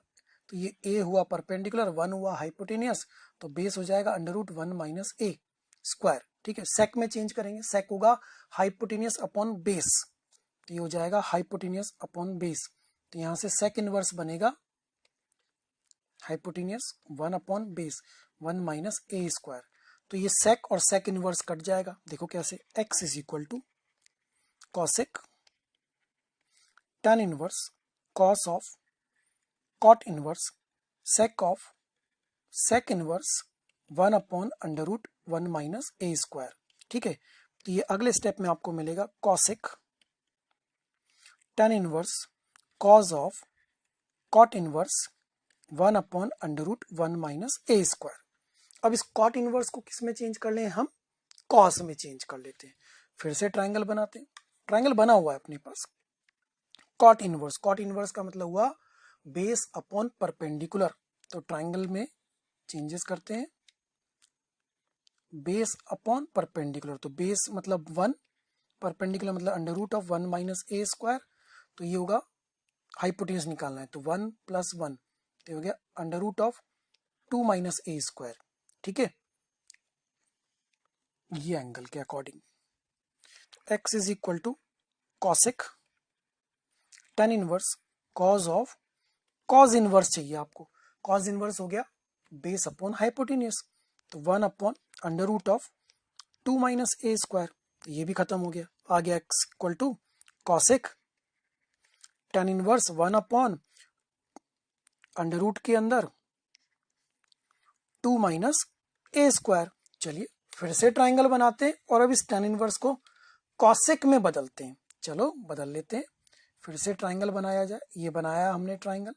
तो ये a हुआ परपेंडिकुलर, 1 हुआ हाइपोटेनियस, तो बेस हो जाएगा under root 1 minus a square. ठीक है, सेक में चेंज करेंगे, सेक होगा हाइपोटेनियस अपॉन बेस, तो ये हो जाएगा हाइपोटेनियस अपॉन बेस। तो यहां से सेक इनवर्स बनेगा hypotenuse 1 upon base 1 minus a square. तो ये सेक और सेक इनवर्स कट जाएगा, देखो कैसे, x is equal to cosec tan inverse cos of cot inverse sec of sec inverse 1 upon under root 1 minus a square. ठीक है, तो ये अगले स्टेप में आपको मिलेगा cosec tan inverse cos of cot inverse 1 upon under root 1 minus a square. अब इस कॉट इनवर्स को किस में चेंज कर लें हम, कॉस में चेंज कर लेते हैं। फिर से ट्राइंगल बनाते हैं, ट्राइंगल बना हुआ है अपने पास। कॉट इनवर्स का मतलब हुआ बेस अपॉन परपेंडिकुलर, तो ट्राइंगल में चेंजेस करते हैं, बेस अपॉन परपेंडिकुलर, तो बेस मतलब 1, परपेंडिकुलर मतलब under root of 1 minus a square, तो ये होगा हाइपोटेन्यूज निकालना है, तो 1 प्लस 1 तो हो गया under root of 2 minus a square. ठीक है, ये एंगल के according x is equal to cosec tan inverse cos of, cos inverse चाहिए आपको, कॉज इनवर्स हो गया बेस अपॉन हाइपोटेन्यूज, तो 1 upon under root of 2 minus a square, तो ये भी खत्म हो गया, आ गया x equal to cosec tan inverse 1 upon under root के अंदर 2 माइनस ए स्क्वायर। चलिए फिर से ट्राइंगल बनाते हैं और अब इस tan इनवर्स को कॉसेक में बदलते हैं, चलो बदल लेते हैं, फिर से ट्राइंगल बनाया जाए, ये बनाया हमने ट्राइंगल।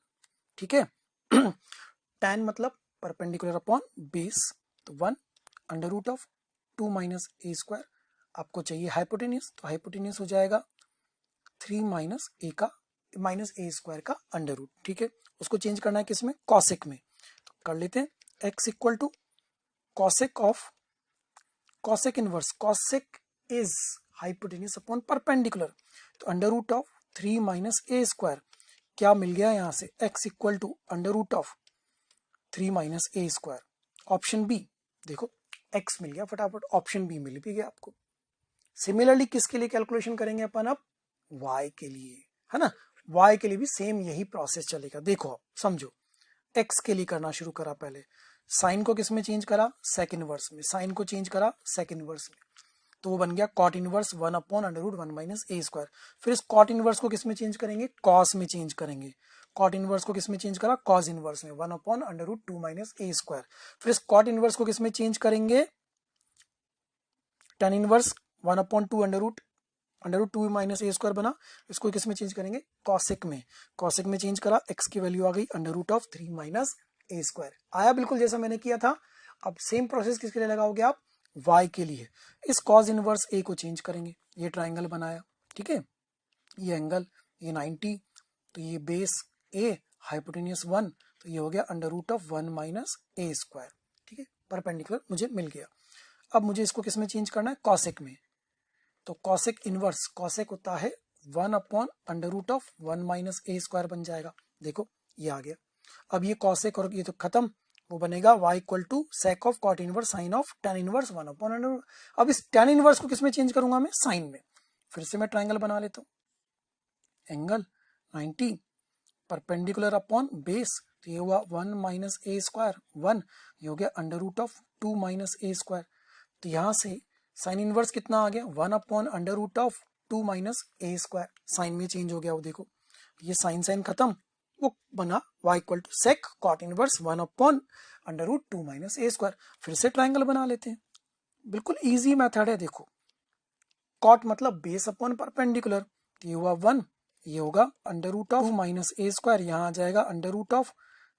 ठीक है, tan मतलब परपेंडिकुलर अपॉन बेस, तो 1 under root of 2 minus a square, आपको चाहिए हाइपोटेन्यूज, तो हाइपोटेन्यूज हो जाएगा 3 माइनस ए का माइनस ए स्क्वायर का अंडर रूट। ठीक है, उसको चेंज करना है किसमें, कॉसेक में, तो कर लेते हैं, x equal to cosec of cosec inverse, cosec is hypotenuse upon perpendicular, तो under root of 3 minus a square, क्या मिल गया यहाँ से, x equal to under root of 3 minus a square. Option B, देखो x मिल गया फटाफट, ऑप्शन बी मिल भी गया आपको। सिमिलरली किसके लिए कैलकुलेशन करेंगे अपन अब, y के लिए, है ना, y के लिए भी सेम यही प्रोसेस चलेगा। देखो अब समझो, x के लिए करना शुरू करा, पहले साइन को किस में चेंज करा, सेक इनवर्स में, साइन को चेंज करा सेक इनवर्स में, तो वो बन गया cot inverse 1 upon under root 1 minus a square. फिर इस कॉट इनवर्स को किस में चेंज करेंगे, कॉस में चेंज करेंगे, कॉट इनवर्स को किस में चेंज करा, कॉस इनवर्स में 1 upon under root 2 minus a square. फिर इस कॉट इनवर्स को किस में चेंज करेंगे, tan inverse 1 upon 2 under root 2 minus a square बना, इसको किस में चेंज करेंगे, कॉसेक में, कॉसेक में चेंज करा, x की वैल्यू आ गई under root of 3 minus a square, आया बिल्कुल जैसा मैंने किया था। अब सेम प्रोसेस किसके लिए लगाओगे आप, y के लिए, इस कॉस इनवर्स a को चेंज करेंगे, ये ट्राइंगल बनाया, ठीक है, ये एंगल, ये 90, तो ये बेस a हाइपोटेन्यूस 1, तो ये हो गया under root of 1 minus a square. ठीक है, परपेंडिकुलर मुझे मिल गया। अब मुझे इसको किस में चेंज करना है, कॉसेक में, तो कॉसेक इनवर्स, कॉसेक होता है 1 upon under root of 1 minus a square बन जाएगा, देखो ये आ गया। अब ये कॉसेक और ये तो खत्म, वो बनेगा y equal to sec of cot inverse sine of tan inverse 1 upon under root. अब इस tan इनवर्स को किसमें चेंज करूंगा मैं, साइन में। फिर से मैं ट्राइंगल बना लेता हूँ, एंगल 90 परपेंडिकुलर अपॉन बेस, तो ये हुआ 1 माइनस ए स्क्वायर 1, ये हो गया under root of 2 minus a square. तो यहाँ से साइन इनवर्स कितना आ गया, 1 upon under root of 2 minus a square. Sine में चेंज हो गया, वो देखो ये साइन साइन खत्म, वो बना y equal to sec cot inverse 1 upon under root 2 minus a square. फिर से ट्राइंगल बना लेते हैं, बिल्कुल इजी मेथड है। देखो कॉट मतलब बेस अपॉन परपेंडिकुलर, ये हुआ 1, ये होगा under root of 2 minus a square, यहाँ आ जाएगा under root of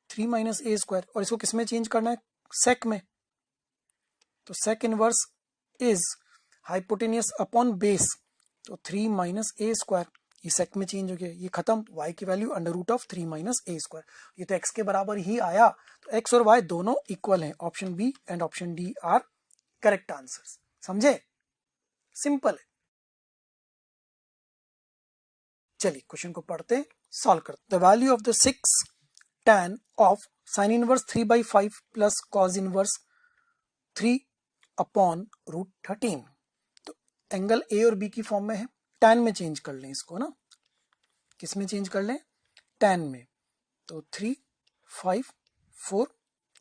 3 minus a square. और इसको किसमें चेंज करना है, सेक में। तो sec inverse is hypotenuse upon base, तो 3 माइनस ए स्क्वायर, ये सेक में चेंज हो गया, ये खत्म। y की value under root of 3 minus a square, ये तो x के बराबर ही आया। तो x और y दोनों इक्वल हैं। Option B and option D are correct answers. समझे, सिंपल है। चलिए क्वेश्चन को पढ़ते, सॉल्व करते। The value of the 6 tan of sine inverse 3/5 plus cos inverse 3 upon root 13। तो एंगल ए और बी की फॉर्म में है, tan में चेंज कर लें इसको ना, किस में चेंज कर लें, tan में। तो 3 5 4,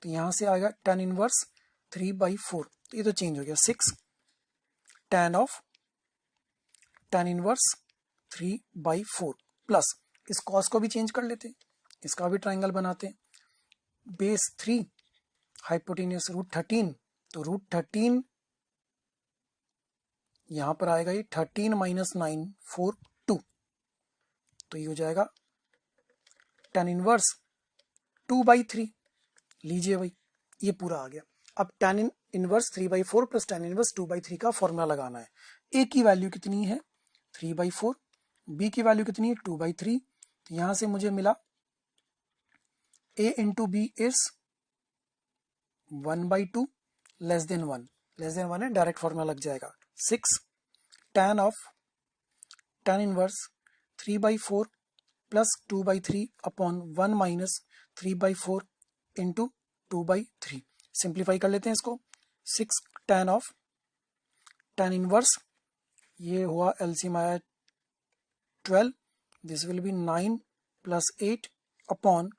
तो यहां से आएगा tan इनवर्स 3/4, तो ये तो चेंज हो गया 6 tan of tan inverse 3/4 plus इस कॉस को भी चेंज कर लेते, इसका भी ट्राइंगल बनाते। बेस 3 हाइपोटेनियस रूट 13, तो रूट 13 यहां पर आएगा, ये 13 माइनस 9 4 2, तो ये हो जाएगा tan इनवर्स 2/3। लीजिए भाई, ये पूरा आ गया। अब tan inverse 3/4 plus tan inverse 2/3 का फॉर्मूला लगाना है। ए की वैल्यू कितनी है 3/4, बी की वैल्यू कितनी है 2/3। तो यहां से मुझे मिला a into b is 1/2 less than 1, less than 1 है, डायरेक्ट फॉर्मूला लग जाएगा। 6 tan of tan inverse 3/4 plus 2/3 upon 1 minus 3/4 into 2/3। Simplify कर लेते हैं इसको। 6 tan ऑफ tan इनवर्स, ये हुआ एलसीएम आया 12, this will be 9 plus 8 upon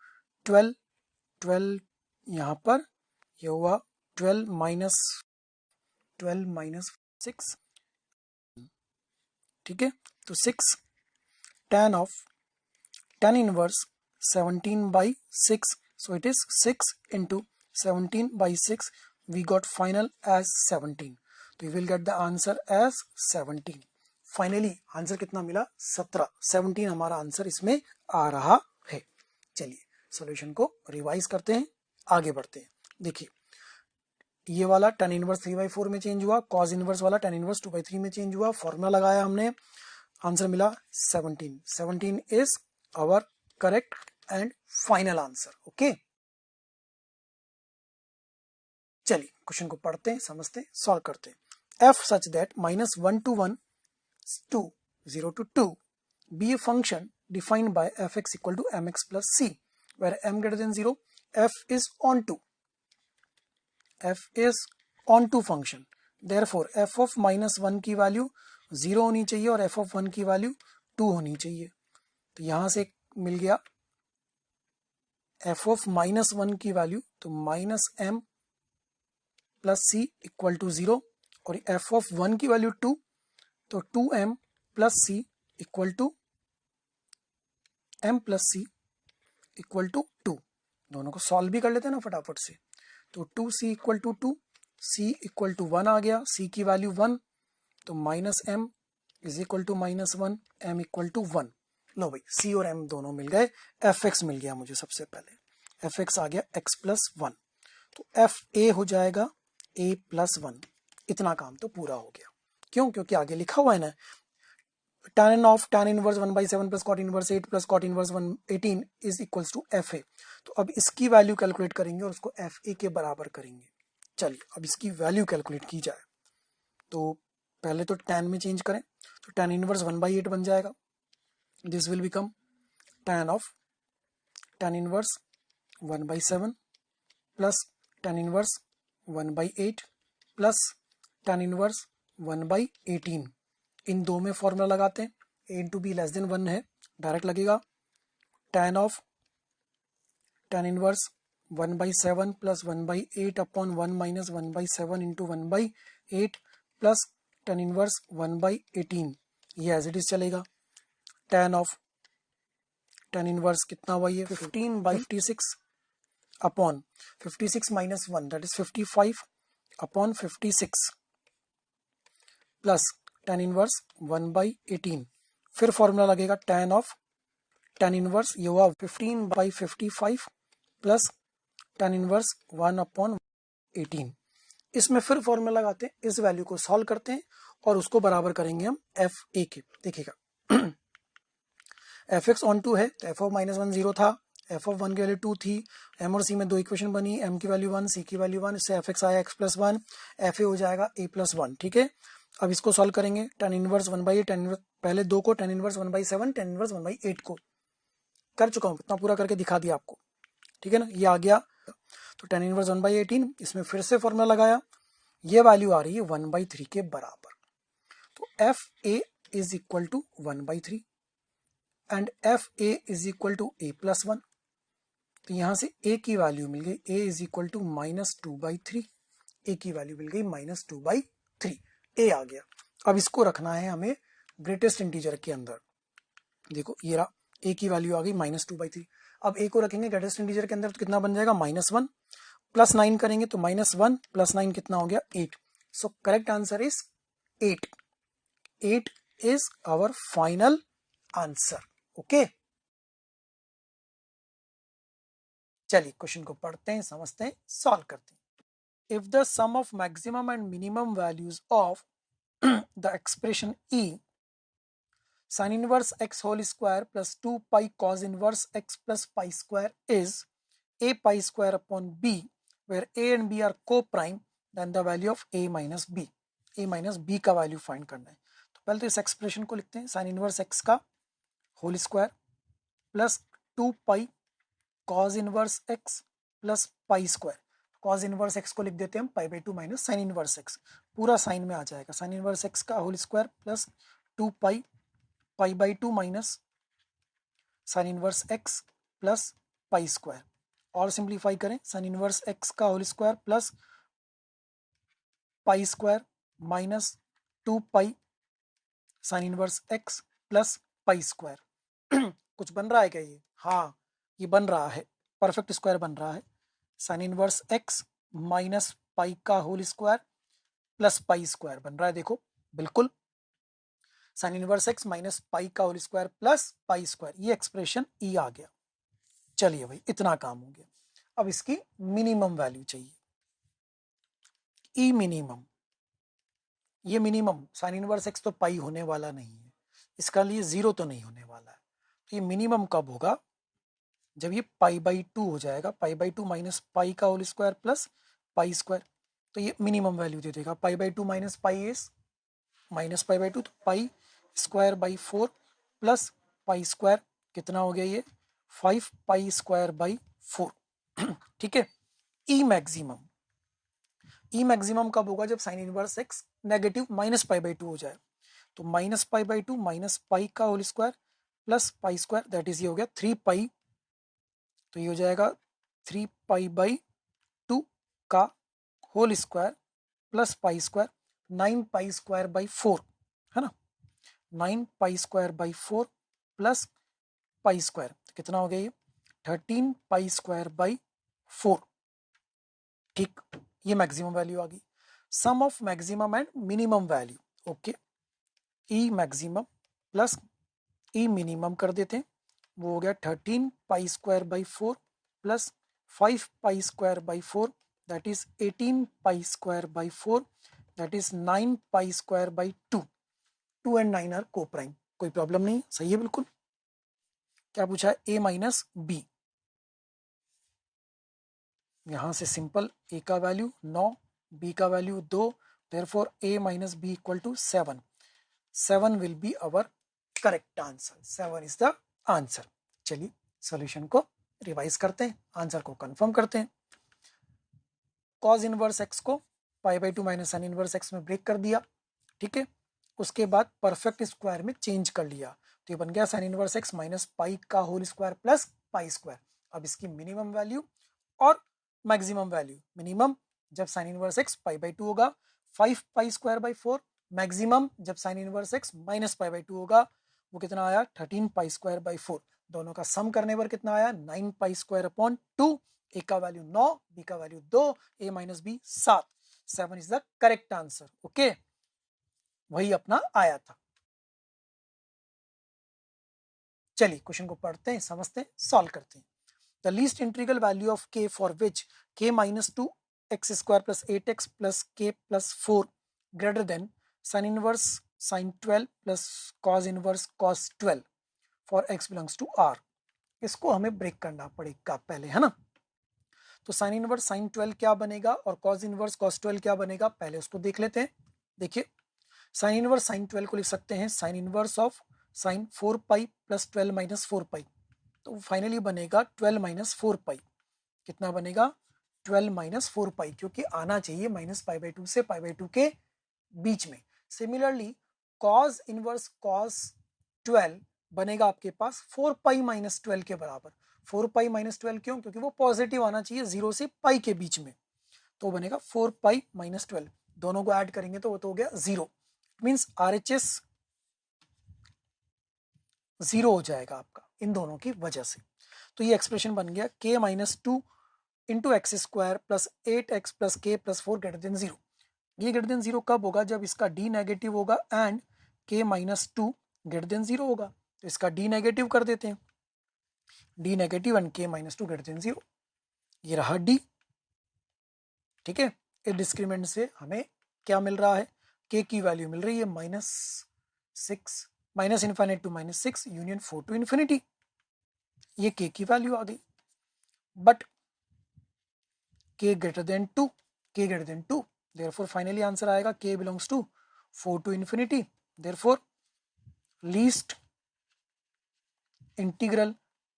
12, 12 यहाँ पर, ये हुआ 12 माइनस 6, ठीक है। तो 6 tan of tan inverse 17/6, so it is 6 into 17/6, we got final as 17, तो you will get the answer as 17। Finally answer कितना मिला 17, 17 हमारा आंसर इसमें आ रहा है। चलिए सॉल्यूशन को रिवाइज करते हैं, आगे बढ़ते हैं। देखिए ये वाला tan इनवर्स 3/4 में चेंज हुआ, cos इनवर्स वाला tan इनवर्स 2/3 में चेंज हुआ, फॉर्मूला लगाया हमने, आंसर मिला 17। 17 is our correct and final answer. Okay, चलिए क्वेश्चन को पढ़ते हैं, समझते हैं, सॉल्व करते हैं। f such that -1 to 1 to 0 to 2 be a function defined by fx equal to mx plus c, where m greater than 0, f is onto function, therefore f of -1 की value 0 होनी चाहिए और f of 1 की value 2 होनी चाहिए। तो यहां से मिल गया f of -1 की वैल्यू, तो -m plus c equal to 0, और f of 1 की वैल्यू 2, तो 2m plus c equal to m plus c equal to 2। दोनों को सॉल्व भी कर लेते हैं ना फटाफट से। तो 2c equal to 2, c equal to 1 आ गया, c की वैल्यू 1, तो -m is equal to -1, m equal to 1। लो भाई c और m दोनों मिल गए, fx मिल गया मुझे सबसे पहले, fx आ गया x प्लस 1, तो fa हो जाएगा a प्लस 1। इतना काम तो पूरा हो गया, क्यों, क्योंकि आगे लिखा हुआ है ना, tan of tan inverse 1/7 plus cot inverse 8 plus cot inverse 18 is equals to fa। तो अब इसकी वैल्यू कैलकुलेट करेंगे और उसको fa के बराबर करेंगे। चलिए अब इसकी वैल्यू कैलकुलेट की जाए, तो पहले तो tan में चेंज करें, तो tan इनवर्स 1/8 बन जाएगा, this will become tan of tan inverse 1/7 plus tan inverse 1/8 plus tan inverse 1/18। इन दो में फॉर्मूला लगाते हैं, a into b less than 1 है, डायरेक्ट लगेगा tan of tan inverse 1/7 plus 1/8 upon 1 minus 1/7 into 1/8 plus tan inverse 1/18। ये as it is चलेगा। tan of tan inverse कितना हुआ, ये 15/56 upon 56 minus 1 that is 55 upon 56 plus tan inverse 1/18। फिर formula लगेगा tan of tan inverse, ये हुआ 15/55 plus tan inverse 1 upon 18। इसमें फिर फॉर्मूला लगाते हैं, इस वैल्यू को सॉल्व करते हैं और उसको बराबर करेंगे हम एफ ए के। देखिएगा एफ एक्स ऑन 2 है तो एफ ऑफ -1 0 था, एफ ऑफ 1 की वैल्यू 2 थी, एम और सी में दो इक्वेशन बनी, एम की वैल्यू 1 सी की वैल्यू 1, इससे एफ एक्स आया x+1, एफ ए हो जाएगा a+1। ठीक है, अब इसको सॉल्व करेंगे tan इनवर्स 1/8, tan इनवर्स पहले दो को tan इनवर्स 1/7, tan इनवर्स 1/8 को कर चुका हूँ, इतना पूरा करके दिखा दिया आपको। ठीक है ना, ये आ गया तो tan इनवर्स 1/18, इसमें फिर से फॉर्मूला लगाया, ये वैल्यू आ रही है 1/3 के बराबर, तो f a is equal to 1/3 and f a is equal to a+1। तो यहां से a की वैल्यू मिल गई, a is equal to -2/3, a की वैल्यू मिल गई -2/3, a आ गया। अब इसको रखना है हमें ग्रेटेस्ट इंटीजर के अंदर। देखो ये रहा, a की वैल्यू आ गई -2/3। अब a को रखेंगे ग्रेटेस्ट इंटीजर के अंदर तो कितना बन जाएगा -1, प्लस 9 करेंगे तो -1 प्लस 9 कितना हो गया 8। So correct answer is 8। 8 is our final answer. Okay, चलिए क्वेश्चन को पढ़ते हैं, समझते हैं, सॉल्व करते हैं। If the sum of maximum and minimum values of the expression e sin inverse x whole square plus 2 pi cos inverse x plus pi square is a pi square upon b, where a and b are co-prime, then the value of a minus b, a minus b का value find करना है। तो पहले तो इस expression को लिखते हैं, sin inverse x का whole square plus 2 pi cos inverse x plus pi square. cos inverse x को लिख देते हैं हम π/2 माइनस साइन इनवर्स x, पूरा साइन में आ जाएगा, साइन इनवर्स x का whole square plus 2 pi π/2 minus sine inverse x plus pi square, और सिंप्लीफाई करें साइन इनवर्स x का whole square plus pi square minus 2 pi sine inverse x plus pi square. कुछ बन रहा है क्या ये? हाँ, ये बन रहा है, परफेक्ट स्क्वायर बन रहा है। Sine inverse x minus pi का whole square plus pi square बन रहा है, देखो बिल्कुल sine inverse x minus pi का whole square plus pi square, ये एक्सप्रेशन ई आ गया। चलिए भाई, इतना काम हो गया। अब इसकी मिनिमम वैल्यू चाहिए, ई मिनिमम। ये मिनिमम साइन इनवर्स x तो पाई होने वाला नहीं है, इसका लिए 0 तो नहीं होने वाला है, तो ये मिनिमम कब होगा? जब ये π/2 हो जाएगा, π/2 माइनस पाई का whole square plus pi square, तो ये मिनिमम वैल्यू दे देगा। π/2 माइनस पाई इज माइनस π/2, तो पाई square by 4 plus pi square कितना हो गया ये 5 पाई स्क्वायर बाई 4। ठीक है, ई मैक्सिमम, ई मैक्सिमम कब होगा? जब साइन इनवर्स x नेगेटिव -π/2 हो जाए, तो -π/2 माइनस पाई का whole square plus pi square, that is ये हो गया 3 पाई, तो ये हो जाएगा 3 π/2 का whole square plus pi square, 9 pi square by 4 है ना, 9 pi square by 4 plus pi square, तो कितना हो गया ये 13 पाई स्क्वायर बाई 4। ठीक, ये मैक्सिमम वैल्यू आ गई। Sum of maximum and minimum value, okay, E maximum plus E minimum कर देते हैं, वो हो गया 13 pi square by 4 plus 5 pi square by 4, that is 18 pi square by 4, that is 9 pi square by 2। 2 and 9 are coprime, कोई problem नहीं, सही है बिल्कुल। क्या पूछा है? a माइनस बी, यहां से सिंपल a का वैल्यू 9, b का value 2, therefore a minus b equal to 7। 7 will be our correct answer, 7 is the answer. चलिए सॉल्यूशन को रिवाइज करते हैं, आंसर को कंफर्म करते हैं। कॉज इनवर्स एक्स को पाई by two minus sine inverse x में ब्रेक कर दिया, ठीक है। उसके बाद परफेक्ट स्क्वायर में चेंज कर लिया, तो ये बन गया sine inverse x minus pi का whole square plus pi square. अब इसकी मिनिमम वैल्यू और मैक्सिमम वैल्यू, मिनिमम जब sine inverse x pi by two होगा 5 पाई स्क्वायर बाई 4, मैक्सिमम जब sine inverse x minus pi by two होगा वो कितना आया 13 पाई स्क्वायर बाई 4। दोनों का सम करने पर कितना आया 9 पाई स्क्वायर अपॉन 2। ए का वैल्यू 9, बी का value 2, a minus b 7। 7 is the correct answer. Okay, वही अपना आया था। चलिए क्वेश्चन को पढ़ते हैं, समझते हैं, सॉल्व करते हैं। The least integral value of k for which k minus 2 x square plus 8x plus k plus 4 greater than sine inverse sine 12 plus cos inverse cos 12 for x belongs to r। इसको हमें break करना पड़ेगा पहले, है ना। तो sine inverse sine 12 क्या बनेगा और कॉस इनवर्स कॉस 12 क्या बनेगा, पहले उसको देख लेते हैं। देखिए साइन इनवर्स साइन 12 को लिख सकते हैं sine inverse of sign 4 pi plus 12 minus 4 पाई, तो फाइनली बनेगा 12 माइनस 4 पाई। कितना बनेगा 12 माइनस 4 पाई, क्योंकि आना चाहिए माइनस पाई बाई 2 से पाई बाई 2 के बीच में। सिमिलरली कॉस इनवर्स कॉस 12 बनेगा आपके पास 4 पाई माइनस 12 के बराबर। 4 पाई माइनस 12 क्यों, क्योंकि वो पॉजिटिव आना चाहिए 0 से पाई के बीच में, तो बनेगा 4 पाई माइनस 12। दोनों को ऐड करेंगे तो वो तो हो गया 0, मीन्स RHS 0 हो जाएगा आपका इन दोनों की वजह से। तो ये एक्सप्रेशन बन गया k minus 2 into x square plus 8x plus k plus 4 greater than 0। ये ग्रेटर देन 0 कब होगा, जब इसका d नेगेटिव होगा and k minus 2 greater than 0 होगा। तो इसका d नेगेटिव कर देते हैं, d negative and k minus 2 greater than 0। ये रहा d, ठीक है। इस डिस्क्रिमिनेंट से हमें क्या मिल रहा है, k की वैल्यू मिल रही है -6 minus infinity to -6 union 4 to infinity. ये k की वैल्यू आ गई, but k greater than 2, k greater than 2, therefore finally answer आएगा k belongs to 4 to infinity. Therefore least integral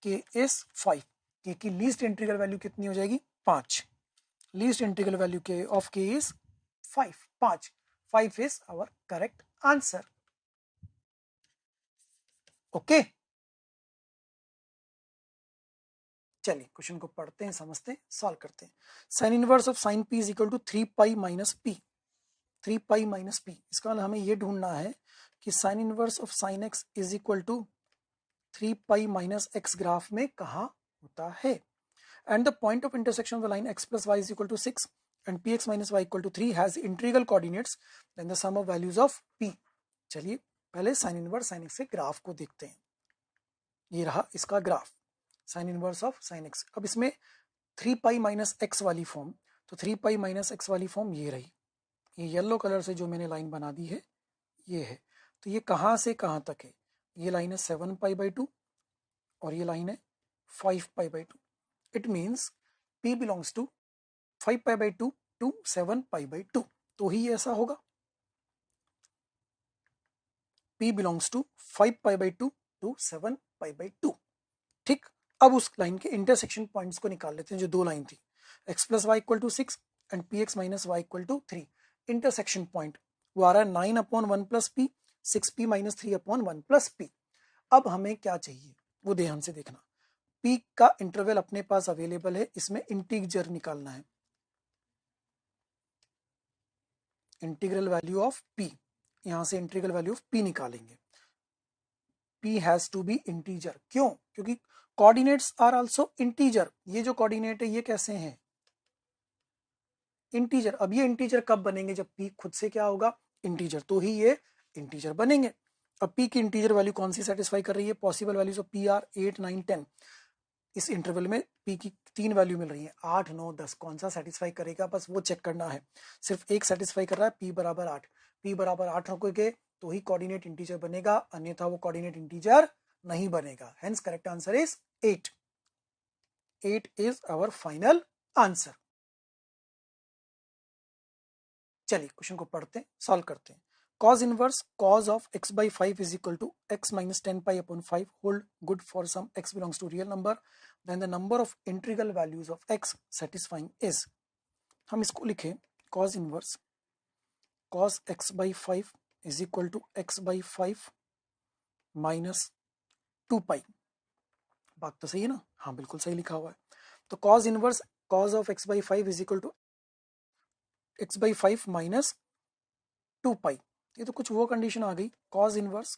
k is 5। k की least integral value कितनी हो जाएगी 5। Least integral value k of k is 5। 5 is our correct answer. Okay, चलिए question को पढ़ते हैं, समझते हैं, सॉल्व करते हैं। Sine inverse of sine p is equal to 3 pi minus p। 3 pi minus p, इसका मतलब हमें ये ढूंढना है कि sine inverse of sine x is equal to 3 pi minus x graph में कहाँ होता है। And the point of intersection of the line x plus y is equal to 6 and px minus y equal to 3 has integral coordinates then the sum of values of p। चलिए पहले sine inverse sine x के graph को देखते हैं। ये रहा इसका graph, sine inverse of sine x. अब इसमें 3 पाई माइनस एक्स वाली फॉर्म, तो 3 पाई माइनस एक्स वाली फॉर्म ये रही, ये येलो कलर से जो मैंने लाइन बना दी है ये है। तो ये कहाँ से कहाँ तक है, ये लाइन है 7 पाई बाई 2 और ये लाइन है 5 pi by 2। It means p belongs to 5 pi by 2 to 7 pi by 2, तो ही ऐसा होगा। p belongs to 5 pi by 2 to 7 pi by 2, ठीक। अब उस लाइन के इंटरसेक्शन पॉइंट्स को निकाल लेते हैं, जो दो लाइन थी x plus y equal to 6 and px minus y equal to 3। Intersection point वो आ रहा है 9 upon 1 plus p, 6p minus 3 upon 1 plus p। अब हमें क्या चाहिए वो ध्यान से देखना, p का इंटरवल अपने पास अवेलेबल है, इसमें इंटीजर निकालना है, इंटीग्रल वैल्यू ऑफ p। यहां से इंटीग्रल वैल्यू ऑफ p निकालेंगे, p has to be integer. क्यों, क्योंकि कोऑर्डिनेट्स आर आल्सो इंटीजर। ये जो कोऑर्डिनेट है ये कैसे हैं इंटीजर। अब ये इंटीजर कब बनेंगे, जब p खुद से क्या होगा इंटीजर, तो ही ये इंटीजर बनेंगे। अब p की इंटीजर वैल्यू कौन सी सेटिस्फाई कर रही है, possible values of p are 8 9 10। इस इंटरवल में p की 3 वैल्यू मिल रही है, 8 9 10, कौन सा सेटिस्फाई करेगा बस वो चेक करना है। सिर्फ एक सेटिस्फाई कर रहा है, p बराबर 8। p बराबर 8 रखोगे तो ही कोऑर्डिनेट इंटीजर बनेगा, अन्यथा वो कोऑर्डिनेट इंटीजर नहीं बनेगा। Hence correct answer is 8। 8 is our final answer. चलिए क्वेश्चन को पढ़ते हैं, सॉल्व करते हैं। cos inverse cos of x by 5 is equal to x minus 10 pi upon 5 hold good for some x belongs to real number then the number of integral values of x satisfying is। हम इसको लिखें cos inverse cos x by 5 is equal to x by 5 minus 2 pi. बात तो सही है ना? हाँ बिल्कुल सही लिखा हुआ है। तो cos inverse cos of x by 5 is equal to x by 5 minus 2 pi. ये तो कुछ वो कंडीशन आ गई, cos inverse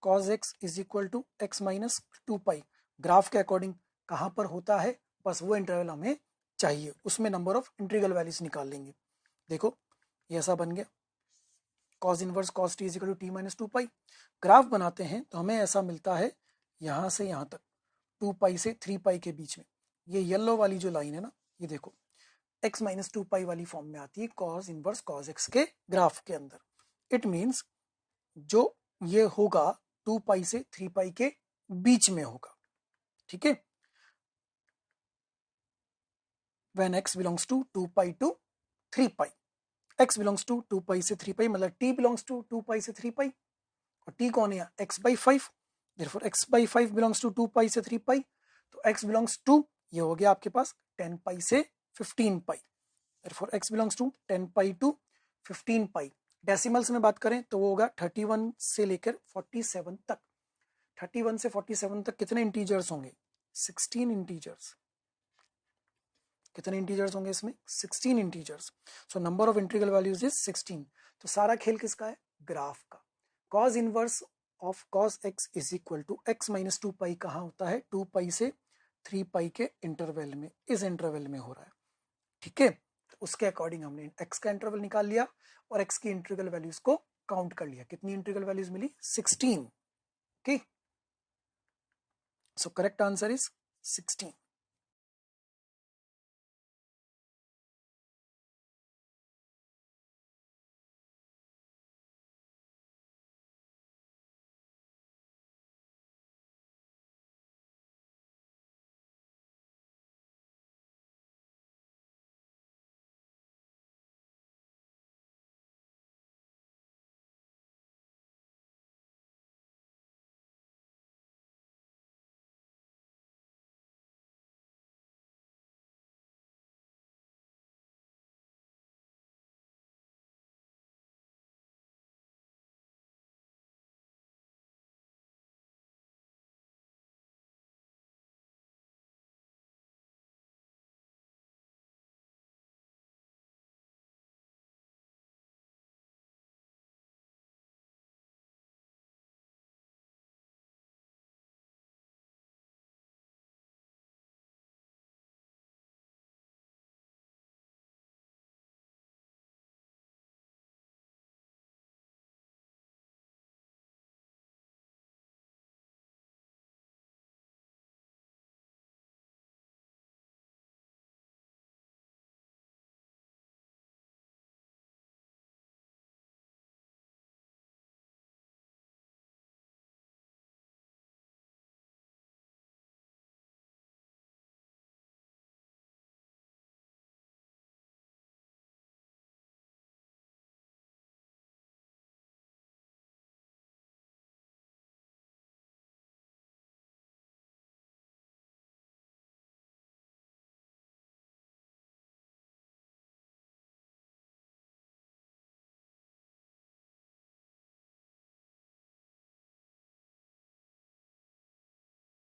cos x is equal to x minus 2 pi. Graph के अकॉर्डिंग कहाँ पर होता है, बस वो इंटरवल हमें चाहिए, उसमें नंबर ऑफ इंटीग्रल वैल्यूज निकाल लेंगे। देखो ये ऐसा बन गया, cos inverse cos t is equal to t minus 2 pi. Graph बनाते हैं तो हमें ऐसा मिलता है यहाँ से यहाँ तक 2 पाई से 3 पाई के बीच में। ये येलो वाली जो लाइन है ना, ये देखो x माइनस 2 पाई वाली फॉर्म में आती है cos इनवर्स cos x के ग्राफ के अंदर। इट मीन्स जो ये होगा 2 पाई से 3 पाई के बीच में होगा, ठीक है। when x belongs to 2 pi to 3 pi, x belongs to 2 पाई से 3 पाई, मतलब t belongs to 2 पाई से 3 पाई, और t कौन है? x by 5, therefore x by 5 belongs to 2 पाई से 3 पाई, तो x belongs to ये हो गया आपके पास 10 पाई से 15 पाई, therefore x belongs to 10 pi to 15 pi. Decimals में बात करें तो वो होगा 31 से लेकर 47 तक। 31 से 47 तक कितने इंटीजर्स होंगे? 16 इंटीजर्स। कितने इंटीजर्स होंगे इसमें? 16 integers. So number of integral values is 16। तो सारा खेल किसका है? ग्राफ का। cos inverse of cos x is equal to x minus 2 pi कहाँ होता है? 2 पाई से 3 पाई के इंटरवल में, इस इंटरवल में हो रहा है, ठीक है। तो उसके अकॉर्डिंग हमने x का इंटरवल निकाल लिया और x की इंटीग्रल वैल्यूज को काउंट कर लिया। कितनी इंटीग्रल वैल्यूज मिली? 16। Okay, so correct answer is 16।